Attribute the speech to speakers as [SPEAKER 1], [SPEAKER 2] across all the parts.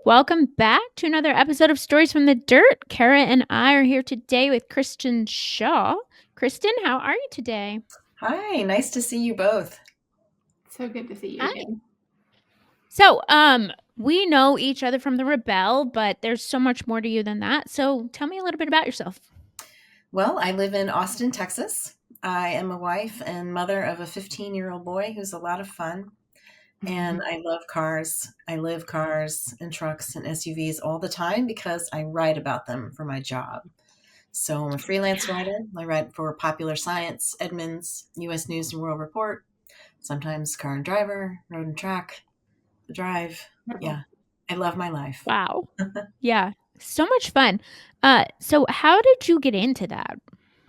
[SPEAKER 1] Welcome back to another episode of Stories from the Dirt. Cara and I are here today with Kristin Shaw. Kristin, how are you today?
[SPEAKER 2] Hi, nice to see you both.
[SPEAKER 3] So good to see you
[SPEAKER 1] Hi.
[SPEAKER 3] again.
[SPEAKER 1] So, we know each other from the Rebel, but there's so much more to you than that. So, tell me a little bit about yourself.
[SPEAKER 2] Well, I live in Austin, Texas. I am a wife and mother of a 15-year-old boy who's a lot of fun. And I love cars. I live cars and trucks and SUVs all the time because I write about them for my job. So I'm a freelance writer. I write for Popular Science, Edmunds, U.S. News and World Report, sometimes Car and Driver, Road and Track, The Drive. Yeah, I love my life.
[SPEAKER 1] Wow. Yeah, so much fun. So how did you get into that?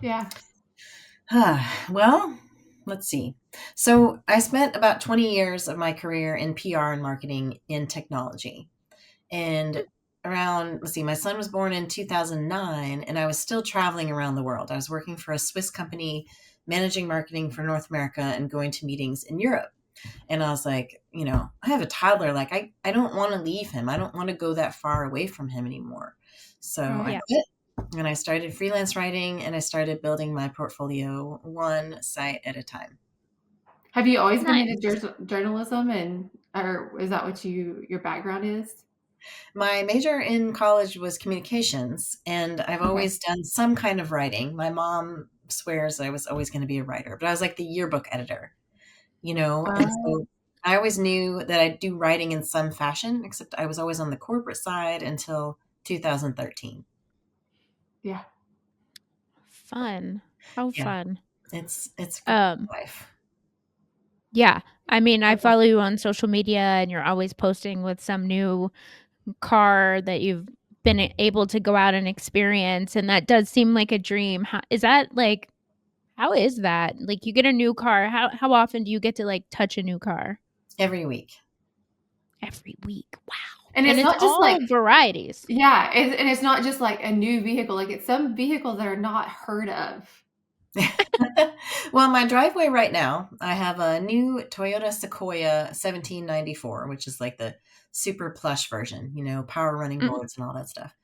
[SPEAKER 3] Yeah.
[SPEAKER 2] Well, let's see. So I spent about 20 years of my career in PR and marketing in technology. And my son was born in 2009, and I was still traveling around the world. I was working for a Swiss company, managing marketing for North America and going to meetings in Europe. And I was like, I have a toddler. Like, I don't want to leave him. I don't want to go that far away from him anymore. So I quit. And I started freelance writing, and I started building my portfolio one site at a time.
[SPEAKER 3] Have you always been into journalism, or is that what your background is?
[SPEAKER 2] My major in college was communications, and I've always done some kind of writing. My mom swears I was always going to be a writer, but I was like the yearbook editor, and so I always knew that I'd do writing in some fashion, except I was always on the corporate side until 2013.
[SPEAKER 3] Yeah.
[SPEAKER 1] Fun. How fun.
[SPEAKER 2] It's life.
[SPEAKER 1] Yeah. I mean, I follow you on social media and you're always posting with some new car that you've been able to go out and experience, and that does seem like a dream. How is that? Like, you get a new car, how often do you get to like touch a new car?
[SPEAKER 2] Every week.
[SPEAKER 1] Every week. Wow.
[SPEAKER 3] And it's not just
[SPEAKER 1] all
[SPEAKER 3] like
[SPEAKER 1] varieties.
[SPEAKER 3] Yeah, and it's not just like a new vehicle. Like, it's some vehicles that are not heard of.
[SPEAKER 2] Well, my driveway right now, I have a new Toyota Sequoia 1794, which is like the super plush version, power running boards and all that stuff.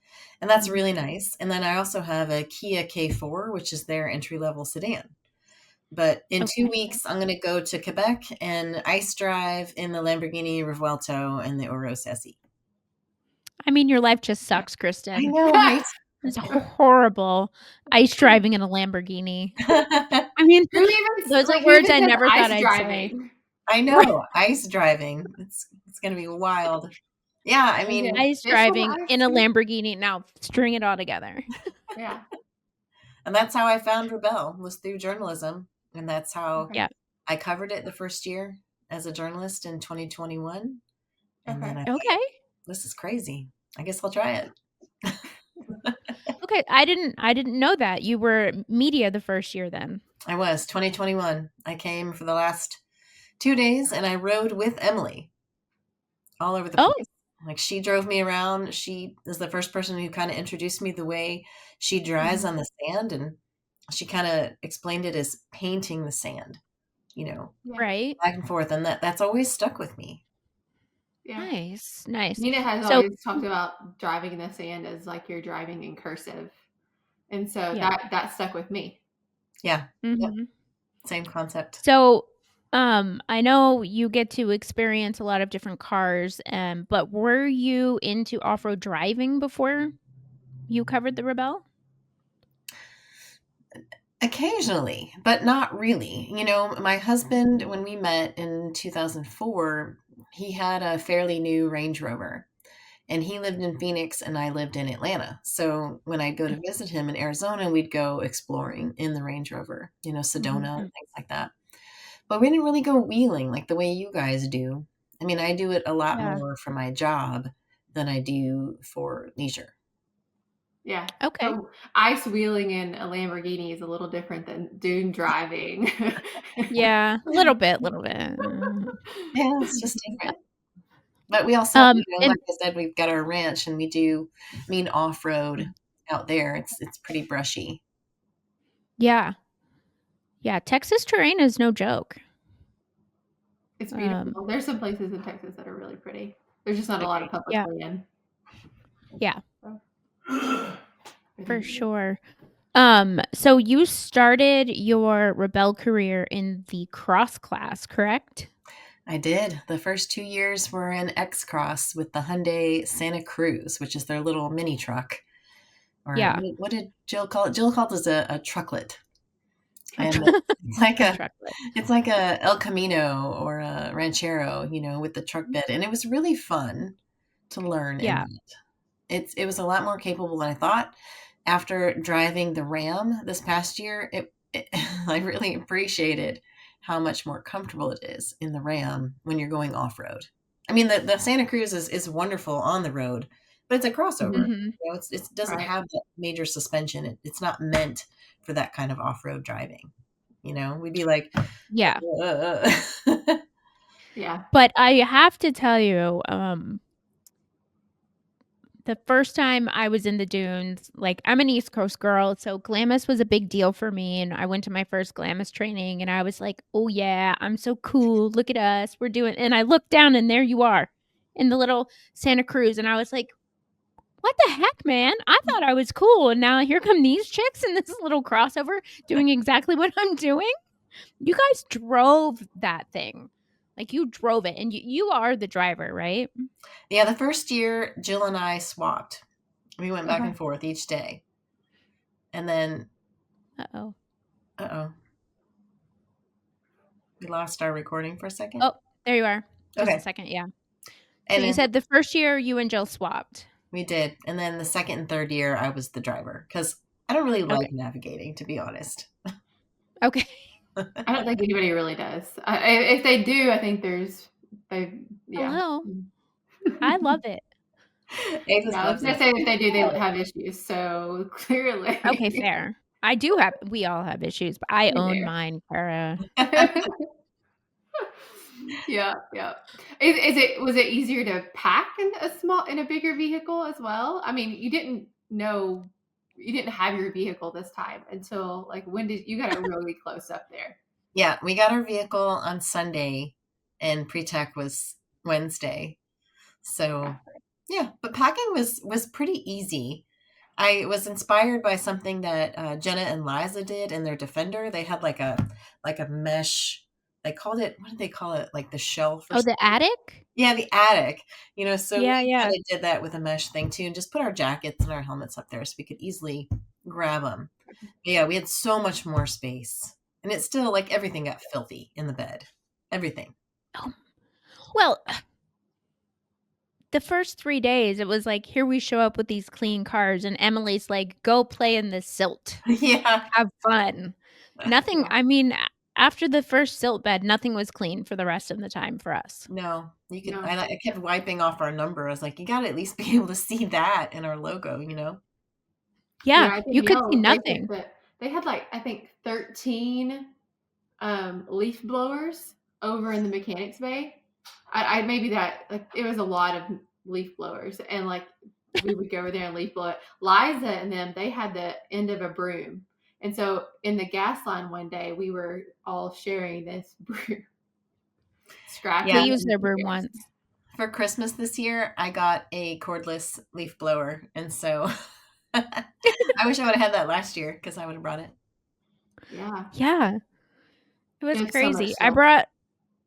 [SPEAKER 2] And that's really nice. And then I also have a Kia K4, which is their entry-level sedan. But in 2 weeks, I'm going to go to Quebec and ice drive in the Lamborghini Revuelto and the Urus SE.
[SPEAKER 1] I mean, your life just sucks, Kristin.
[SPEAKER 2] I know, right?
[SPEAKER 1] It's horrible. Ice driving in a Lamborghini. I mean, those are words I never thought I'd say.
[SPEAKER 2] I know, ice driving. It's going to be wild. Yeah, I mean,
[SPEAKER 1] ice driving in a Lamborghini. Now string it all together.
[SPEAKER 3] Yeah.
[SPEAKER 2] And that's how I found Rebel, was through journalism. And that's how I covered it the first year as a journalist in 2021. And then I thought, this is crazy. I guess I'll try it.
[SPEAKER 1] Okay, I didn't know that. You were media the first year then.
[SPEAKER 2] I was, 2021. I came for the last 2 days and I rode with Emily all over the place. Like, she drove me around. She is the first person who kind of introduced me the way she drives on the sand, and she kind of explained it as painting the sand,
[SPEAKER 1] right,
[SPEAKER 2] back and forth, and that's always stuck with me.
[SPEAKER 3] Yeah.
[SPEAKER 1] Nice.
[SPEAKER 3] Nina has always talked about driving in the sand as like you're driving in cursive, and so that stuck with me.
[SPEAKER 2] Yeah. Yep. Same concept.
[SPEAKER 1] So I know you get to experience a lot of different cars, but were you into off-road driving before you covered the Rebel?
[SPEAKER 2] Occasionally, but not really. My husband, when we met in 2004, he had a fairly new Range Rover, and he lived in Phoenix and I lived in Atlanta. So when I'd go to visit him in Arizona, we'd go exploring in the Range Rover, Sedona and things like that. But we didn't really go wheeling like the way you guys do. I mean, I do it a lot more for my job than I do for leisure.
[SPEAKER 3] Yeah.
[SPEAKER 1] Okay.
[SPEAKER 3] So ice wheeling in a Lamborghini is a little different than dune driving.
[SPEAKER 1] Yeah, a little bit.
[SPEAKER 2] Yeah, it's just different. But we also, like I said, we've got our ranch and we do mean off-road out there. It's pretty brushy.
[SPEAKER 1] Yeah. Yeah, Texas terrain is no joke.
[SPEAKER 3] It's beautiful. There's some places in Texas that are really pretty. There's just not a lot of public land.
[SPEAKER 1] Yeah,
[SPEAKER 3] So.
[SPEAKER 1] for sure. So you started your Rebel career in the cross class, correct?
[SPEAKER 2] I did. The first 2 years were in X Cross with the Hyundai Santa Cruz, which is their little mini truck. Or
[SPEAKER 1] Yeah,
[SPEAKER 2] what did Jill call it? Jill called it a trucklet.
[SPEAKER 1] a,
[SPEAKER 2] And
[SPEAKER 1] tr-
[SPEAKER 2] it's like
[SPEAKER 1] a
[SPEAKER 2] a
[SPEAKER 1] trucklet.
[SPEAKER 2] it's like a El Camino or a Ranchero, with the truck bed. And it was really fun to learn in
[SPEAKER 1] Yeah.
[SPEAKER 2] that. It was a lot more capable than I thought. After driving the Ram this past year, I really appreciated how much more comfortable it is in the Ram when you're going off road. I mean, the Santa Cruz is wonderful on the road, but it's a crossover.
[SPEAKER 3] Mhm.
[SPEAKER 1] Hmm.
[SPEAKER 2] It doesn't
[SPEAKER 3] Right.
[SPEAKER 2] have that major suspension. It's not meant for that kind of off road driving. We'd be like,
[SPEAKER 1] Yeah.
[SPEAKER 3] Yeah.
[SPEAKER 1] But I have to tell you, the first time I was in the dunes, like I'm an East Coast girl, so Glamis was a big deal for me. And I went to my first Glamis training and I was like, oh yeah, I'm so cool. Look at us. We're doing, and I looked down and there you are in the little Santa Cruz. And I was like, what the heck, man? I thought I was cool. And now here come these chicks in this little crossover doing exactly what I'm doing. You guys drove that thing. Like you drove it and you are the driver, right?
[SPEAKER 2] Yeah, the first year, Jill and I swapped. We went back
[SPEAKER 3] Okay.
[SPEAKER 2] and forth each day. And then,
[SPEAKER 1] Uh-oh.
[SPEAKER 2] uh-oh, we lost our recording for a second.
[SPEAKER 1] Oh, there you are. Just a
[SPEAKER 2] Okay.
[SPEAKER 1] second, yeah. So
[SPEAKER 2] And
[SPEAKER 1] you
[SPEAKER 2] then
[SPEAKER 1] said the first year you and Jill swapped.
[SPEAKER 2] we did. And then the second and third year, I was the driver because I don't really like
[SPEAKER 1] Okay.
[SPEAKER 2] navigating, to be honest.
[SPEAKER 1] Okay.
[SPEAKER 3] I don't think anybody really does. If they do, I think yeah.
[SPEAKER 1] Hello. I love it.
[SPEAKER 2] Avis
[SPEAKER 3] Yeah, I was
[SPEAKER 2] loves
[SPEAKER 3] gonna
[SPEAKER 2] it.
[SPEAKER 3] say if they do, they would have issues. So
[SPEAKER 1] Okay,
[SPEAKER 3] clearly,
[SPEAKER 1] fair. We all have issues, but I
[SPEAKER 3] you
[SPEAKER 1] own
[SPEAKER 3] do.
[SPEAKER 1] mine, Cara.
[SPEAKER 3] Yeah, yeah. Was it easier to pack in a bigger vehicle as well? I mean, you didn't have your vehicle this time until like when did you got it really close up there?
[SPEAKER 2] Yeah, we got our vehicle on Sunday and pre-tech was Wednesday.
[SPEAKER 3] Yeah.
[SPEAKER 2] So, yeah, but packing was pretty easy. I was inspired by something that Jenna and Liza did in their Defender. They had like a mesh. They called it, what did they call it? Like the shelf or
[SPEAKER 1] Oh, the
[SPEAKER 2] something.
[SPEAKER 1] attic?
[SPEAKER 2] Yeah, the attic. So
[SPEAKER 1] Yeah,
[SPEAKER 2] we
[SPEAKER 1] yeah.
[SPEAKER 2] kind of did that with a mesh thing too, and just put our jackets and our helmets up there so we could easily grab them. Yeah, we had so much more space, and it's still like everything got filthy in the bed. Everything.
[SPEAKER 1] Oh, well, the first 3 days, it was like, here we show up with these clean cars, and Emily's like, "Go play in the silt.
[SPEAKER 2] Yeah.
[SPEAKER 1] Have fun." Nothing
[SPEAKER 3] Yeah.
[SPEAKER 1] I mean, after the first silt bed, nothing was clean for the rest of the time for us.
[SPEAKER 2] No, you could.
[SPEAKER 3] No.
[SPEAKER 2] I kept wiping off our number. I was like, you got to at least be able to see that in our logo.
[SPEAKER 1] Yeah,
[SPEAKER 3] Yeah, I think
[SPEAKER 1] you could see
[SPEAKER 3] Yale,
[SPEAKER 1] nothing.
[SPEAKER 3] they had like I think 13 leaf blowers over in the mechanics bay. I maybe that like it was a lot of leaf blowers, and like we would go over there and leaf blow it. Liza and them, they had the end of a broom, and so in the gas line one day, we were all sharing this broom,
[SPEAKER 1] We
[SPEAKER 2] Yeah.
[SPEAKER 3] scratching
[SPEAKER 1] used
[SPEAKER 3] and
[SPEAKER 1] their broom
[SPEAKER 3] yes.
[SPEAKER 1] once.
[SPEAKER 2] For Christmas this year, I got a cordless leaf blower, and so I wish I would have had that last year because I would have brought it.
[SPEAKER 3] Yeah,
[SPEAKER 1] Yeah, it was
[SPEAKER 3] it's so much
[SPEAKER 1] crazy. I
[SPEAKER 3] still.
[SPEAKER 1] brought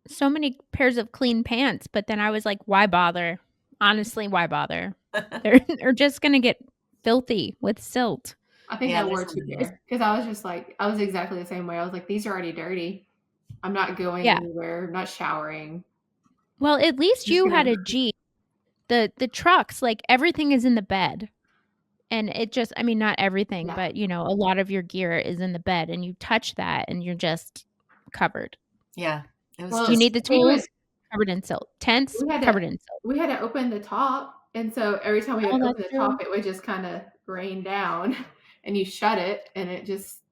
[SPEAKER 1] so many pairs of clean pants, but then I was like, "Why bother?" Honestly, why bother? They're just gonna get filthy with silt.
[SPEAKER 3] I think
[SPEAKER 2] Yeah,
[SPEAKER 3] I
[SPEAKER 2] there's
[SPEAKER 3] wore
[SPEAKER 2] some
[SPEAKER 3] two
[SPEAKER 2] in there.
[SPEAKER 3] pair because I was just like I was exactly the same way. I was like, these are already dirty. I'm not going
[SPEAKER 1] Yeah.
[SPEAKER 3] anywhere. I'm not showering.
[SPEAKER 1] Well, at least
[SPEAKER 3] Just
[SPEAKER 1] you
[SPEAKER 3] gonna
[SPEAKER 1] had a Jeep. The trucks, like, everything is in the bed, and it just I mean, not everything,
[SPEAKER 3] yeah.
[SPEAKER 1] but, a lot of your gear is in the bed, and you touch that, and you're just covered.
[SPEAKER 2] Yeah, it was
[SPEAKER 1] You
[SPEAKER 3] Well,
[SPEAKER 2] just
[SPEAKER 1] need the tools, covered in silt. Tents,
[SPEAKER 3] we had to
[SPEAKER 1] covered in silt.
[SPEAKER 3] we had to open the top, and so every time we
[SPEAKER 1] Oh,
[SPEAKER 3] would
[SPEAKER 1] that's
[SPEAKER 3] open the
[SPEAKER 1] true.
[SPEAKER 3] top, it would just kind of rain down, and you shut it, and it just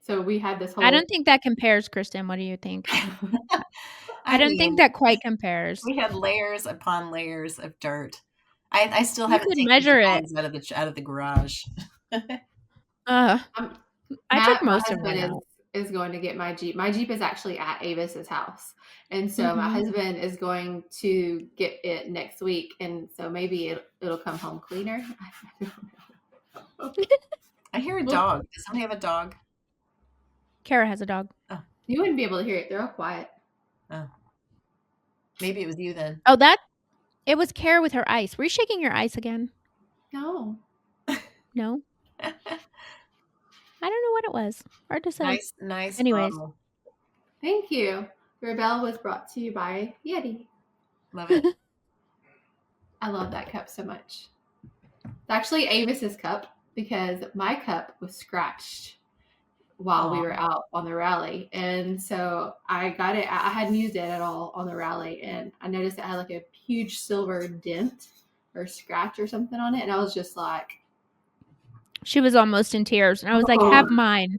[SPEAKER 3] so we had this
[SPEAKER 1] I
[SPEAKER 3] whole.
[SPEAKER 1] don't think that compares, Kristen, what do you think? I
[SPEAKER 2] I
[SPEAKER 1] don't think
[SPEAKER 2] mean,
[SPEAKER 1] that quite compares.
[SPEAKER 2] we had layers upon layers of dirt. I still
[SPEAKER 1] You
[SPEAKER 2] haven't
[SPEAKER 1] could
[SPEAKER 2] taken the
[SPEAKER 1] measure it.
[SPEAKER 2] bags out of the garage.
[SPEAKER 1] Ugh,
[SPEAKER 3] Um,
[SPEAKER 1] I took
[SPEAKER 3] My
[SPEAKER 1] most of
[SPEAKER 3] husband
[SPEAKER 1] mine out.
[SPEAKER 3] is going to get my Jeep. My Jeep is actually at Avis's house. And so my
[SPEAKER 1] Mhm.
[SPEAKER 3] husband is going to get it next week. And so maybe it'll come home cleaner. I don't know.
[SPEAKER 2] I hear a dog. Does somebody have a dog?
[SPEAKER 1] Kara has a dog.
[SPEAKER 2] Oh,
[SPEAKER 3] You wouldn't be able to hear it. They're all quiet.
[SPEAKER 2] oh. Maybe it was you then.
[SPEAKER 1] Oh, it was Kara with her ice. Were you shaking your ice again?
[SPEAKER 3] No.
[SPEAKER 1] No? I don't know what it was. Hard to say.
[SPEAKER 2] Nice
[SPEAKER 1] Anyways.
[SPEAKER 2] bottle.
[SPEAKER 3] Thank you. Rebel was brought to you by Yeti.
[SPEAKER 2] Love it.
[SPEAKER 3] I love that cup so much. It's actually Avis's cup because my cup was scratched while we
[SPEAKER 2] Aw.
[SPEAKER 3] were out on the rally. And so I got it. I hadn't used it at all on the rally. And I noticed it had like a huge silver dent or scratch or something on it. And I was just like,
[SPEAKER 1] She was almost in tears, and I was like,
[SPEAKER 3] oh.
[SPEAKER 1] "Have mine."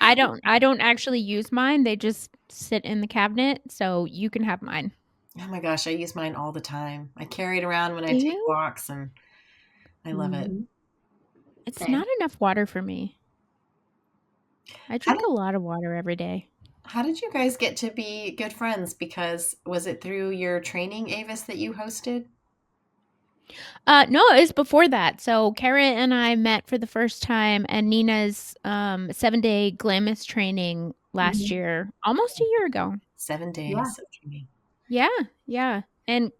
[SPEAKER 1] I don't actually use mine. They just sit in the cabinet, so you can have mine.
[SPEAKER 2] Oh my gosh, I use mine all the time. I carry it around when
[SPEAKER 1] Do
[SPEAKER 2] I take
[SPEAKER 1] you?
[SPEAKER 2] walks, and I love it.
[SPEAKER 3] Mhm.
[SPEAKER 1] It's
[SPEAKER 3] Same.
[SPEAKER 1] not enough water for me. I
[SPEAKER 2] How
[SPEAKER 1] drink
[SPEAKER 2] did
[SPEAKER 1] a lot of water every day.
[SPEAKER 2] how did you guys get to be good friends? Because was it through your training, Avis, that you hosted?
[SPEAKER 1] No, it was before that. So Kara and I met for the first time at Nina's 7-day Glamis training last
[SPEAKER 3] Mhm.
[SPEAKER 1] year, almost a year ago.
[SPEAKER 2] 7
[SPEAKER 3] Yeah.
[SPEAKER 2] days of training.
[SPEAKER 1] Yeah, yeah. And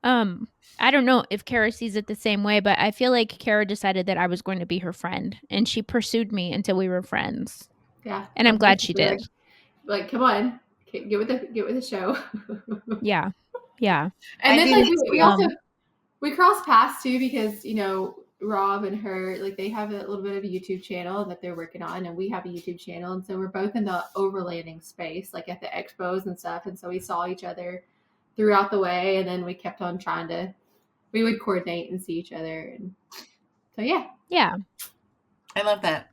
[SPEAKER 1] I don't know if Kara sees it the same way, but I feel like Kara decided that I was going to be her friend, and she pursued me until we were friends.
[SPEAKER 3] Yeah.
[SPEAKER 1] And I'm
[SPEAKER 3] Like
[SPEAKER 1] glad she
[SPEAKER 3] basically
[SPEAKER 1] did.
[SPEAKER 3] like come on. Get with the show.
[SPEAKER 1] Yeah. Yeah.
[SPEAKER 3] And
[SPEAKER 2] I
[SPEAKER 3] then
[SPEAKER 2] do
[SPEAKER 3] like
[SPEAKER 2] that
[SPEAKER 3] we
[SPEAKER 2] too.
[SPEAKER 3] also we cross paths too because Rob and her like they have a little bit of a YouTube channel that they're working on, and we have a YouTube channel, and so we're both in the overlanding space, like at the expos and stuff, and so we saw each other throughout the way, and then we kept on trying to we would coordinate and see each other, and so yeah,
[SPEAKER 1] Yeah.
[SPEAKER 2] I love that.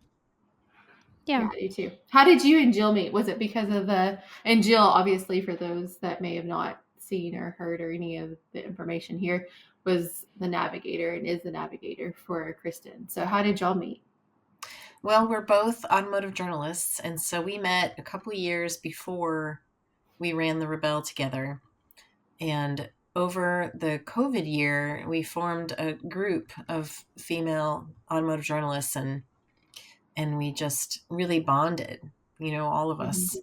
[SPEAKER 1] Yeah.
[SPEAKER 3] I do too. How did you and Jill meet? Was it because of and Jill, obviously, for those that may have not seen or heard or any of the information here, was the navigator and is the navigator for Kristen. So how did y'all meet?
[SPEAKER 2] Well, we're both automotive journalists, and so we met a couple years before we ran the Rebel together. And over the COVID year, we formed a group of female automotive journalists, and we just really bonded, all of
[SPEAKER 3] Mhm.
[SPEAKER 2] us.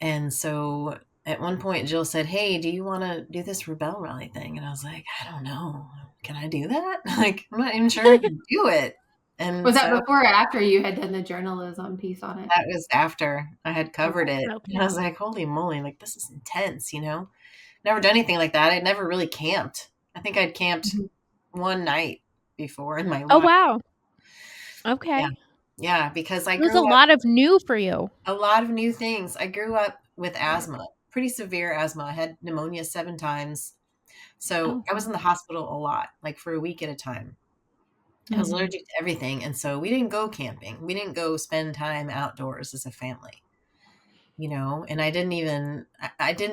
[SPEAKER 2] And so at one point, Jill said, "Hey, do you want to do this Rebel Rally thing?" And I was like, "I don't know. Can I do that?" Like, I'm not even sure I can do it. And
[SPEAKER 3] Was that
[SPEAKER 2] so
[SPEAKER 3] before or after you had done the journalism piece on it?
[SPEAKER 2] that was after I had covered
[SPEAKER 3] Okay.
[SPEAKER 2] it. And I
[SPEAKER 1] Okay.
[SPEAKER 2] was like, holy moly, like this is intense. Never done anything like that. I'd never really camped. I think I'd camped
[SPEAKER 3] Mhm.
[SPEAKER 2] one night before in my
[SPEAKER 1] Oh,
[SPEAKER 2] life.
[SPEAKER 1] wow.
[SPEAKER 2] Yeah.
[SPEAKER 1] Okay.
[SPEAKER 2] Yeah, because I
[SPEAKER 1] It was
[SPEAKER 2] grew
[SPEAKER 1] a
[SPEAKER 2] up
[SPEAKER 1] lot of new for you.
[SPEAKER 2] a lot of new things. I grew up with
[SPEAKER 3] Yeah.
[SPEAKER 2] asthma, pretty severe asthma. I had pneumonia 7 times. So
[SPEAKER 1] Oh.
[SPEAKER 2] I was in the hospital a lot, like for a week at a time. I was
[SPEAKER 3] Mhm.
[SPEAKER 2] allergic to everything. And so we didn't go camping. We didn't go spend time outdoors as a family. And I didn't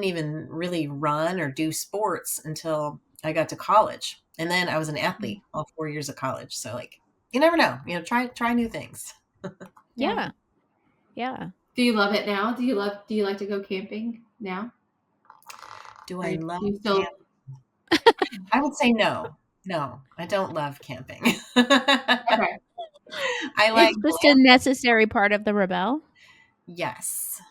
[SPEAKER 2] even really run or do sports until I got to college. And then I was an athlete all 4 years of college. So like, you never know, try new things.
[SPEAKER 3] Yeah.
[SPEAKER 1] Yeah. Yeah.
[SPEAKER 3] Do you love it now? Do you like to go camping now?
[SPEAKER 2] Do
[SPEAKER 3] Or
[SPEAKER 2] I
[SPEAKER 3] do
[SPEAKER 2] love
[SPEAKER 3] you
[SPEAKER 2] camp?
[SPEAKER 3] still
[SPEAKER 2] I would say no. No, I don't love camping. I
[SPEAKER 3] okay.
[SPEAKER 2] like
[SPEAKER 1] It's just a
[SPEAKER 2] glamping.
[SPEAKER 1] necessary part of the rebel.
[SPEAKER 2] Yes.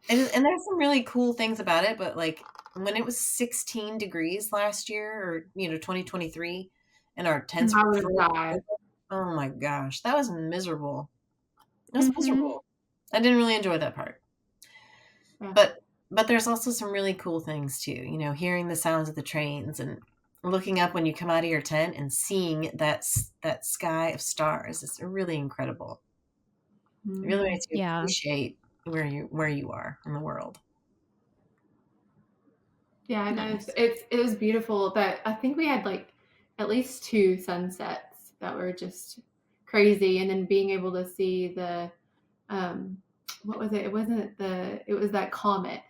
[SPEAKER 2] And there's some really cool things about it, but like when it was 16 degrees last year or 2023 and our tents
[SPEAKER 3] I
[SPEAKER 2] were
[SPEAKER 3] would
[SPEAKER 2] frozen
[SPEAKER 3] die.
[SPEAKER 2] over, oh my gosh, that was miserable. It was
[SPEAKER 1] Mhm.
[SPEAKER 2] miserable. I didn't really enjoy that part.
[SPEAKER 3] Yeah.
[SPEAKER 2] But there's also some really cool things too, hearing the sounds of the trains and looking up when you come out of your tent and seeing that sky of stars. It's really incredible. It really
[SPEAKER 3] Mhm.
[SPEAKER 2] makes you
[SPEAKER 1] Yeah.
[SPEAKER 2] appreciate where you are in the world.
[SPEAKER 3] Yeah, I know.
[SPEAKER 1] Nice.
[SPEAKER 3] It was beautiful, but I think we had like at least two sunsets that were just crazy, and then being able to see the um, what was it? It was that comet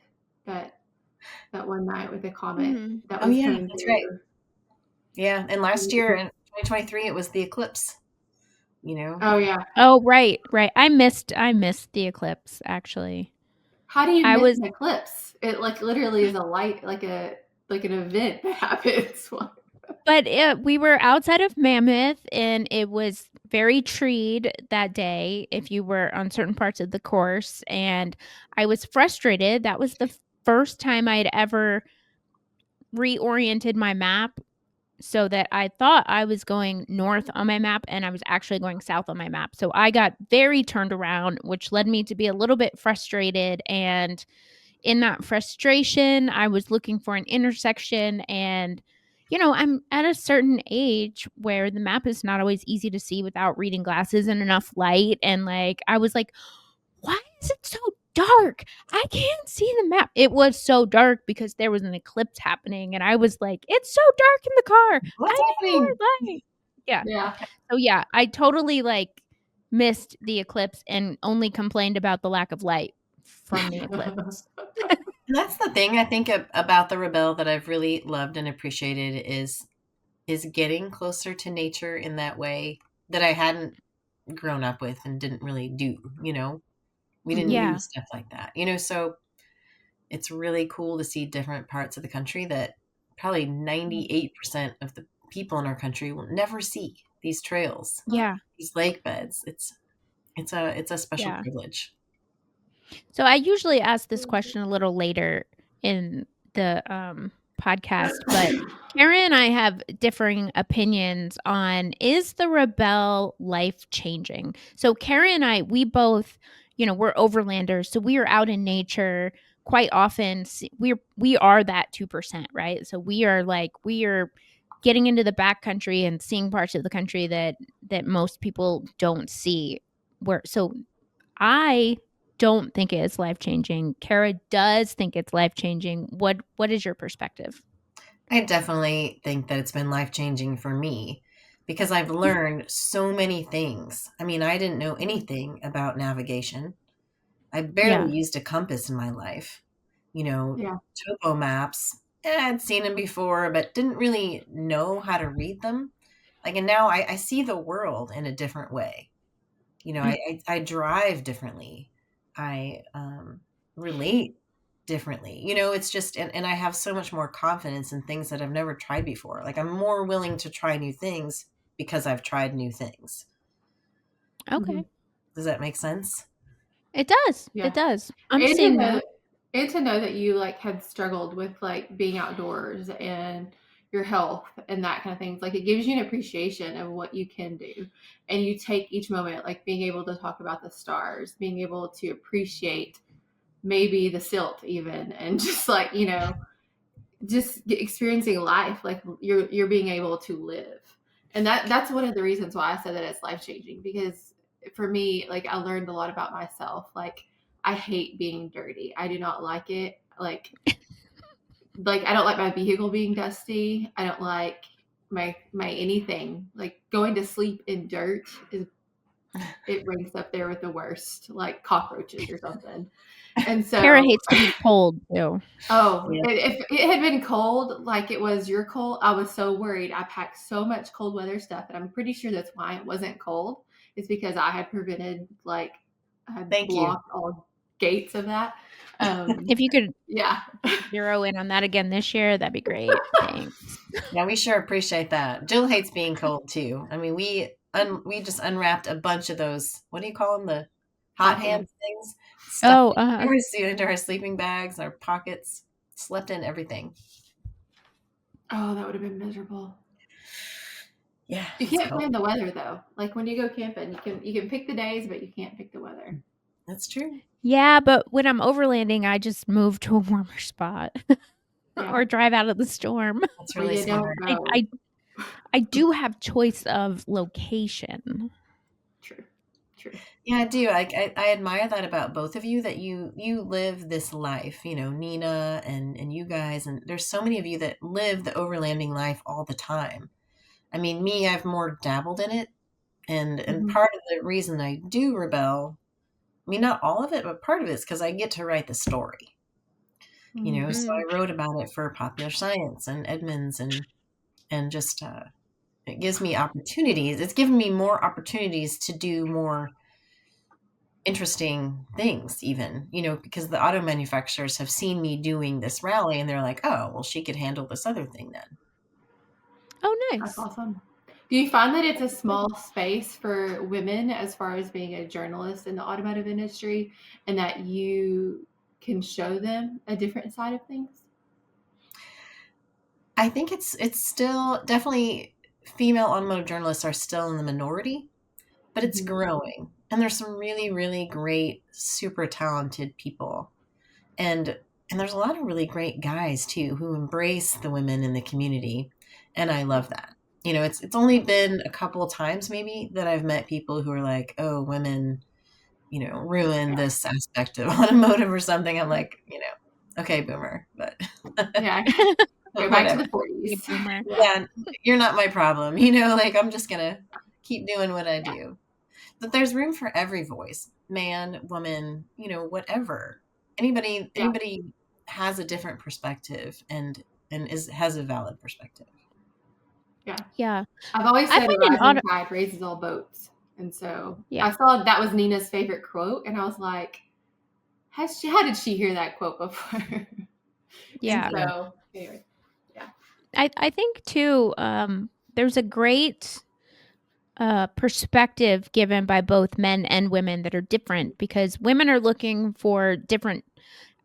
[SPEAKER 3] that that one night with the comet
[SPEAKER 1] Mhm.
[SPEAKER 3] that
[SPEAKER 2] Oh
[SPEAKER 3] was
[SPEAKER 2] yeah,
[SPEAKER 3] coming
[SPEAKER 2] that's right.
[SPEAKER 3] through.
[SPEAKER 2] Yeah, and last year in 2023 it was the eclipse. you know?
[SPEAKER 3] Oh yeah.
[SPEAKER 1] Oh, right, right. I missed the eclipse, actually.
[SPEAKER 3] How do you
[SPEAKER 1] I
[SPEAKER 3] miss
[SPEAKER 1] was
[SPEAKER 3] an eclipse? It like literally is a light, like an event that happens.
[SPEAKER 1] but we were outside of Mammoth, and it was very treed that day if you were on certain parts of the course, and I was frustrated. That was the first time I'd ever reoriented my map so that I thought I was going north on my map, and I was actually going south on my map. So I got very turned around, which led me to be a little bit frustrated, and in that frustration, I was looking for an intersection, and I'm at a certain age where the map is not always easy to see without reading glasses and enough light, and like I was like, "Why is it so dark? I can't see the map." It was so dark because there was an eclipse happening, and I was like, "It's so dark in the car.
[SPEAKER 2] What's
[SPEAKER 1] I need
[SPEAKER 2] happening?
[SPEAKER 1] more light." Yeah.
[SPEAKER 3] Yeah.
[SPEAKER 1] So yeah, I totally like missed the eclipse and only complained about the lack of light from the eclipse.
[SPEAKER 2] And that's the thing I think about the Rebel that I've really loved and appreciated is getting closer to nature in that way that I hadn't grown up with and didn't really do, you know. We didn't
[SPEAKER 3] Mhm.
[SPEAKER 2] do
[SPEAKER 1] Yeah.
[SPEAKER 2] stuff like that. You know, so it's really cool to see different parts of the country that probably 98% of the people in our country will never see these trails,
[SPEAKER 1] Yeah.
[SPEAKER 2] these lake beds. It's a special
[SPEAKER 1] Yeah.
[SPEAKER 2] privilege.
[SPEAKER 1] So I usually ask this question a little later in the podcast, but Karen and I have differing opinions on, is the Rebel life changing? So Karen and I, we both, we're overlanders, so we are out in nature quite often. We are that 2%, right? So we are getting into the backcountry and seeing parts of the country that most people don't see. Where so I don't think it is life-changing. Kara does think it's life-changing. What is your perspective?
[SPEAKER 2] I definitely think that it's been life changing for me because I've learned so many things. I mean, I didn't know anything about navigation. I barely
[SPEAKER 1] Yeah.
[SPEAKER 2] used a compass in my life. You know,
[SPEAKER 3] Yeah.
[SPEAKER 2] topo maps, I'd seen them before, but didn't really know how to read them. Like, and now I see the world in a different way. You know, I drive differently. I relate differently. You know, it's just, and I have so much more confidence in things that I've never tried before. Like, I'm more willing to try new things because I've tried new things.
[SPEAKER 1] Okay.
[SPEAKER 3] Mhm.
[SPEAKER 2] Does that make sense?
[SPEAKER 1] It does. It
[SPEAKER 3] Yeah.
[SPEAKER 1] does. I'm
[SPEAKER 3] And to
[SPEAKER 1] seeing
[SPEAKER 3] know
[SPEAKER 1] that.
[SPEAKER 3] and to know that you like had struggled with like being outdoors and your health and that kind of things. Like it gives you an appreciation of what you can do. And you take each moment, like being able to talk about the stars, being able to appreciate maybe the silt even and just like, just experiencing life, like you're being able to live. And that's one of the reasons why I said that it's life changing, because for me, like I learned a lot about myself. Like I hate being dirty. I do not like it. Like I don't like my vehicle being dusty. I don't like my anything. Like going to sleep in dirt is, it ranks up there with the worst, like cockroaches or something. And
[SPEAKER 1] Kara
[SPEAKER 3] so
[SPEAKER 1] hates to be cold too.
[SPEAKER 3] oh,
[SPEAKER 2] Yeah.
[SPEAKER 3] if it had been cold, like it was your cold, I was so worried. I packed so much cold weather stuff, and I'm pretty sure that's why it wasn't cold. It's because I had prevented, like, I had
[SPEAKER 2] Thank you.
[SPEAKER 3] blocked all gates of that.
[SPEAKER 1] If you could
[SPEAKER 3] Yeah.
[SPEAKER 1] zero in on that again this year, that'd be great. Thanks.
[SPEAKER 2] Yeah, we sure appreciate that. Jill hates being cold too. I mean, we just unwrapped a bunch of those. What do you call them? The hot
[SPEAKER 3] Hot pants.
[SPEAKER 2] hands things. Stuffed
[SPEAKER 1] Oh,
[SPEAKER 2] into our sleeping bags, our pockets. Slept in everything.
[SPEAKER 3] Oh, that would have been miserable.
[SPEAKER 2] Yeah,
[SPEAKER 3] You
[SPEAKER 2] it's
[SPEAKER 3] can't
[SPEAKER 2] cold.
[SPEAKER 3] plan the weather though. Like when you go camping, you can pick the days, but you can't pick the weather.
[SPEAKER 2] That's true.
[SPEAKER 1] yeah, but when I'm overlanding, I just move to a warmer spot
[SPEAKER 3] Yeah.
[SPEAKER 1] or drive out of the storm.
[SPEAKER 2] That's
[SPEAKER 3] Or
[SPEAKER 2] really
[SPEAKER 3] you don't
[SPEAKER 2] smart.
[SPEAKER 1] I
[SPEAKER 3] know.
[SPEAKER 1] I I do have choice of location.
[SPEAKER 3] True. True.
[SPEAKER 2] Yeah, I do. I admire that about both of you, that you live this life, you know, Nina and you guys, and there's so many of you that live the overlanding life all the time. I mean, me, I've more dabbled in it, and
[SPEAKER 3] Mhm.
[SPEAKER 2] part of the reason I do rebel, I mean, not all of it, but part of it is because I get to write the story, you know. So
[SPEAKER 1] Mm.
[SPEAKER 2] I wrote about it for Popular Science and Edmonds and just It gives me opportunities. It's given me more opportunities to do more interesting things even, because the auto manufacturers have seen me doing this rally and they're like, oh, well, she could handle this other thing then.
[SPEAKER 1] Oh,
[SPEAKER 3] That's
[SPEAKER 1] nice.
[SPEAKER 3] awesome. Do you find that it's a small space for women as far as being a journalist in the automotive industry, and that you can show them a different side of things?
[SPEAKER 2] I think it's still definitely, female automotive journalists are still in the minority, but it's
[SPEAKER 3] Mhm.
[SPEAKER 2] growing. And there's some really, really great, super talented people. And there's a lot of really great guys too who embrace the women in the community. And I love that. It's only been a couple of times maybe that I've met people who are like, oh, women, ruin
[SPEAKER 3] Yeah.
[SPEAKER 2] this aspect of automotive or something. I'm like, okay, boomer, but
[SPEAKER 3] Yeah. Go back to
[SPEAKER 2] whatever.
[SPEAKER 3] the
[SPEAKER 1] Hey,
[SPEAKER 3] 40s.
[SPEAKER 1] boomer.
[SPEAKER 3] Yeah.
[SPEAKER 2] Yeah, you're not my problem. Like I'm just gonna keep doing what I do. But there's room for every voice, man, woman, whatever.
[SPEAKER 3] Yeah.
[SPEAKER 2] Anybody has a different perspective and has a valid perspective.
[SPEAKER 3] Yeah.
[SPEAKER 1] Yeah.
[SPEAKER 3] I've always
[SPEAKER 1] I
[SPEAKER 3] said a
[SPEAKER 1] find an
[SPEAKER 3] rising
[SPEAKER 1] auto
[SPEAKER 3] tide raises all boats. And so
[SPEAKER 1] Yeah.
[SPEAKER 3] I saw that was Nina's favorite quote, and I was like, how did she hear that quote before? And
[SPEAKER 1] Yeah.
[SPEAKER 2] Yeah.
[SPEAKER 3] so anyway, yeah.
[SPEAKER 1] I think too, there's a great perspective given by both men and women that are different because women are looking for different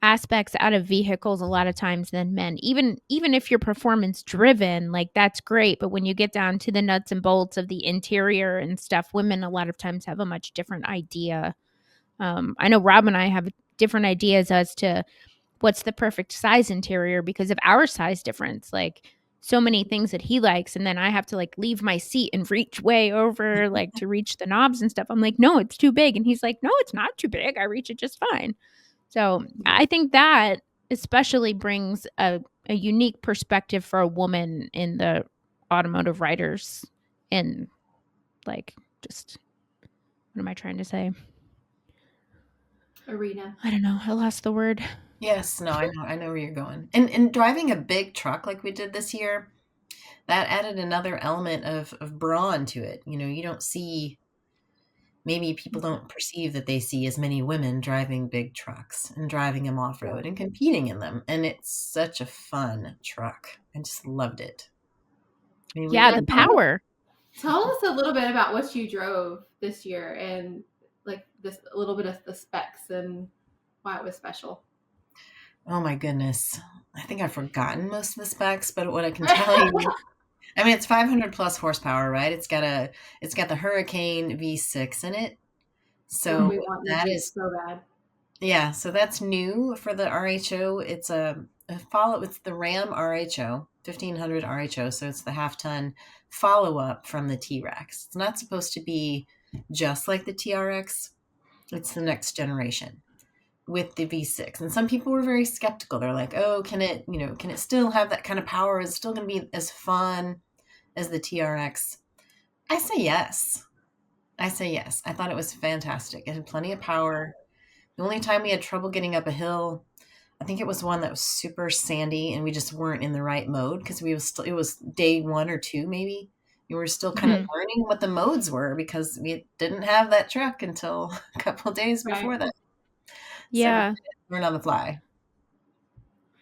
[SPEAKER 1] aspects out of vehicles a lot of times than men. Even if you're performance driven, like that's great, but when you get down to the nuts and bolts of the interior and stuff, women a lot of times have a much different idea. I know Rob and I have different ideas as to what's the perfect size interior because of our size difference. Like so many things that he likes, and then I have to like leave my seat and reach way over like to reach the knobs and stuff. I'm like, no, it's too big. And he's like, no, it's not too big. I reach it just fine. So I think that especially brings a unique perspective for a woman in the automotive writers and like just what am I trying to say?
[SPEAKER 3] Arena.
[SPEAKER 1] I don't know. I lost the word.
[SPEAKER 2] Yes, no, I know where you're going. And driving a big truck like we did this year, that added another element of brawn to it. You don't see, maybe people don't perceive that they see as many women driving big trucks and driving them off
[SPEAKER 3] Yeah.
[SPEAKER 2] road and competing in them. And it's such a fun truck. I just loved it. I mean,
[SPEAKER 1] Yeah,
[SPEAKER 3] Yeah.
[SPEAKER 1] the power.
[SPEAKER 3] Tell us a little bit about what you drove this year, and like this a little bit of the specs and why it was special.
[SPEAKER 2] oh my goodness. I think I've forgotten most of the specs, but what I can tell you, I mean, it's 500 plus horsepower, right? It's got the Hurricane V6 in it.
[SPEAKER 3] Yep,
[SPEAKER 2] So
[SPEAKER 3] we want the
[SPEAKER 2] that
[SPEAKER 3] Jeep
[SPEAKER 2] is,
[SPEAKER 3] so bad.
[SPEAKER 2] yeah, so that's new for the RHO. It's a follow, it's the Ram RHO, 1500 RHO. So it's the half ton follow up from the T Rex. It's not supposed to be just like the TRX, it's the next generation with the V6. And some people were very skeptical. They're like, oh, can it still have that kind of power? Is it still going to be as fun as the TRX? I say yes. I say yes. I thought it was fantastic. It had plenty of power. The only time we had trouble getting up a hill, I think it was one that was super sandy and we just weren't in the right mode because it was day 1 or 2 maybe. We were still kind of
[SPEAKER 1] Mhm.
[SPEAKER 2] learning what the modes were because we didn't have that truck until a couple days
[SPEAKER 3] Right.
[SPEAKER 2] before that. So we
[SPEAKER 1] Yeah.
[SPEAKER 2] learned on the fly.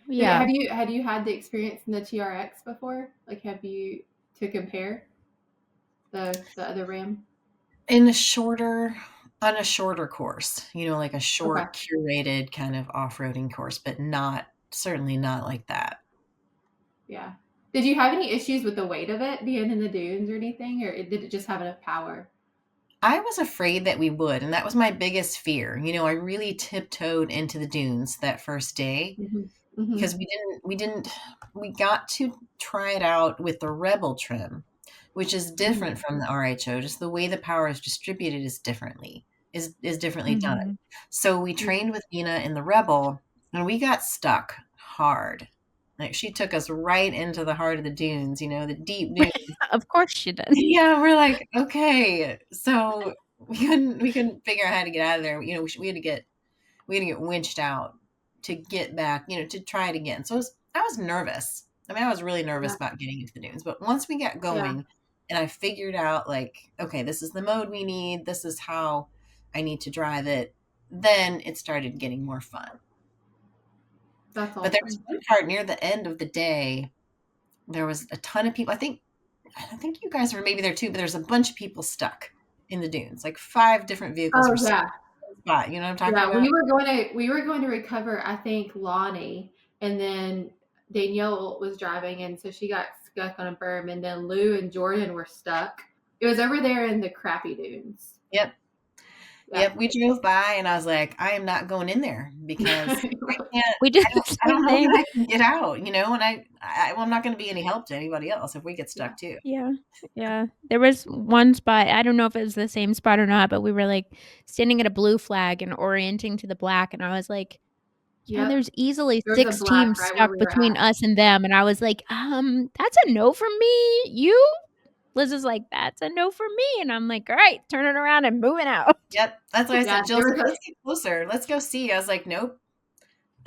[SPEAKER 1] Yeah.
[SPEAKER 3] Have you had the experience in the TRX before? Like, have you to compare the other Ram?
[SPEAKER 2] In a shorter on a shorter course, like a
[SPEAKER 3] Okay.
[SPEAKER 2] short curated kind of off-roading course, but not certainly not like that.
[SPEAKER 3] Yeah. Did you have any issues with the weight of it being in the dunes or anything, or did it just have enough power?
[SPEAKER 2] I was afraid that we would, and that was my biggest fear. I really tiptoed into the dunes that first day
[SPEAKER 3] Mm-hmm. Mm-hmm.
[SPEAKER 2] because we got to try it out with the Rebel trim, which is
[SPEAKER 3] Mm-hmm.
[SPEAKER 2] different from the RHO. Just the way the power is distributed is differently done.
[SPEAKER 1] Mhm.
[SPEAKER 2] So we trained with Nina in the Rebel, and we got stuck hard. Like she took us right into the heart of the dunes, the deep dunes.
[SPEAKER 1] Of course she did.
[SPEAKER 2] Yeah, we're like, okay. So we couldn't figure out how to get out of there. We had to get winched out to get back, to try it again. So I was nervous. I mean, I was really nervous
[SPEAKER 3] Yeah.
[SPEAKER 2] about getting into the dunes, but once we got
[SPEAKER 3] Yeah.
[SPEAKER 2] going, and I figured out like, okay, this is the mode we need. This is how I need to drive it. Then it started getting more fun.
[SPEAKER 3] That's
[SPEAKER 2] But there was
[SPEAKER 3] awesome.
[SPEAKER 2] one part near the end of the day. There was a ton of people. I think you guys were maybe there too, but there's a bunch of people stuck in the dunes. Like 5 different vehicles
[SPEAKER 3] Oh
[SPEAKER 2] were stuck
[SPEAKER 3] yeah.
[SPEAKER 2] in the spot. You know what I'm talking
[SPEAKER 3] Yeah,
[SPEAKER 2] about?
[SPEAKER 3] we were going to recover, I think, Lonnie, and then Danielle was driving, and so she got stuck on a berm, and then Lou and Jordan were stuck. It was over there in the crappy dunes.
[SPEAKER 2] Yep.
[SPEAKER 3] Yeah.
[SPEAKER 2] Yep. We drove by and I was like, I am not going in there because
[SPEAKER 1] We did the
[SPEAKER 2] I don't
[SPEAKER 1] same
[SPEAKER 2] know
[SPEAKER 1] thing.
[SPEAKER 2] that I can get out, you know, and well, I'm not going to be any help to anybody else if we get
[SPEAKER 3] Yeah.
[SPEAKER 2] stuck too.
[SPEAKER 1] Yeah. Yeah. There was one spot, I don't know if it was the same spot or not, but we were like standing at a blue flag and orienting to the black. And I was like, yeah,
[SPEAKER 3] Yep.
[SPEAKER 1] there's easily
[SPEAKER 3] There was a
[SPEAKER 1] 6
[SPEAKER 3] black
[SPEAKER 1] teams
[SPEAKER 3] right where
[SPEAKER 1] stuck
[SPEAKER 3] we were
[SPEAKER 1] between
[SPEAKER 3] at.
[SPEAKER 1] us and them. And I was like, that's a no from me. You? Liz is like, that's a no from me. And I'm like, all right, turning around and moving out.
[SPEAKER 2] Yep. That's what I
[SPEAKER 3] Yeah,
[SPEAKER 2] said. Jill
[SPEAKER 3] there
[SPEAKER 2] said,
[SPEAKER 3] was
[SPEAKER 2] let's get closer. Let's go see. I was like, nope.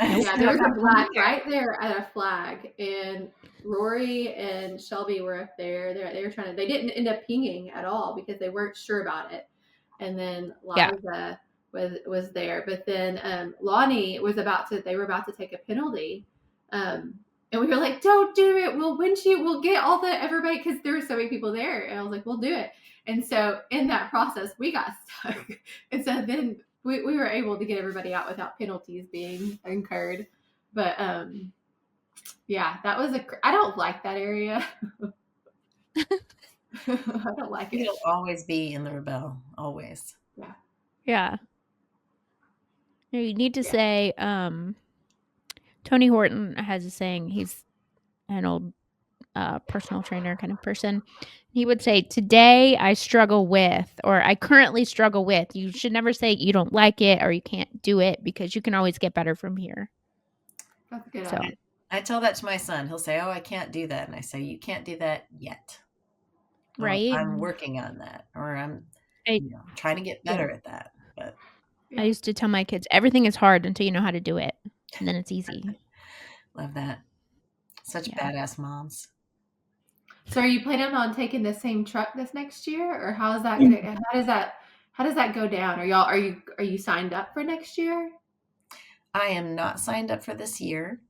[SPEAKER 1] Nope.
[SPEAKER 3] Yeah,
[SPEAKER 2] I'm
[SPEAKER 3] there
[SPEAKER 2] not
[SPEAKER 3] was a
[SPEAKER 2] going in
[SPEAKER 3] black
[SPEAKER 2] there.
[SPEAKER 3] right there at a flag, and Rory and Shelby were up there. They were trying to. They didn't end up pinging at all because they weren't sure about it. And then
[SPEAKER 1] Yeah.
[SPEAKER 3] Liza was there, but then Lonnie was about to. They were about to take a penalty, and we were like, "Don't do it. We'll windshield. We'll get all the everybody because there were so many people there." And I was like, "We'll do it." And so in that process, we got stuck, and so then we were able to get everybody out without penalties being incurred. But yeah, that was I don't like that area. I don't like it.
[SPEAKER 2] It'll always be in the Rebel. Always.
[SPEAKER 3] Yeah.
[SPEAKER 1] Yeah. You need to
[SPEAKER 3] Yeah.
[SPEAKER 1] say, Tony Horton has a saying, he's an old personal trainer kind of person. He would say, today I struggle with, or I currently struggle with. You should never say you don't like it or you can't do it because you can always get better from here.
[SPEAKER 3] That's a good
[SPEAKER 1] So,
[SPEAKER 3] idea.
[SPEAKER 2] I tell that to my son. He'll say, oh, I can't do that. And I say, you can't do that yet. Well,
[SPEAKER 1] right?
[SPEAKER 2] I'm working on that, or I'm
[SPEAKER 1] I,
[SPEAKER 2] trying to get
[SPEAKER 1] yeah.
[SPEAKER 2] better at that. But
[SPEAKER 1] I used to tell my kids, everything is hard until you know how to do it. And then it's easy.
[SPEAKER 2] love that. Such badass moms.
[SPEAKER 3] So are you planning on taking the same truck this next year, or how is that gonna how does that go down? Are you signed up for next year?
[SPEAKER 2] I am not signed up for this year.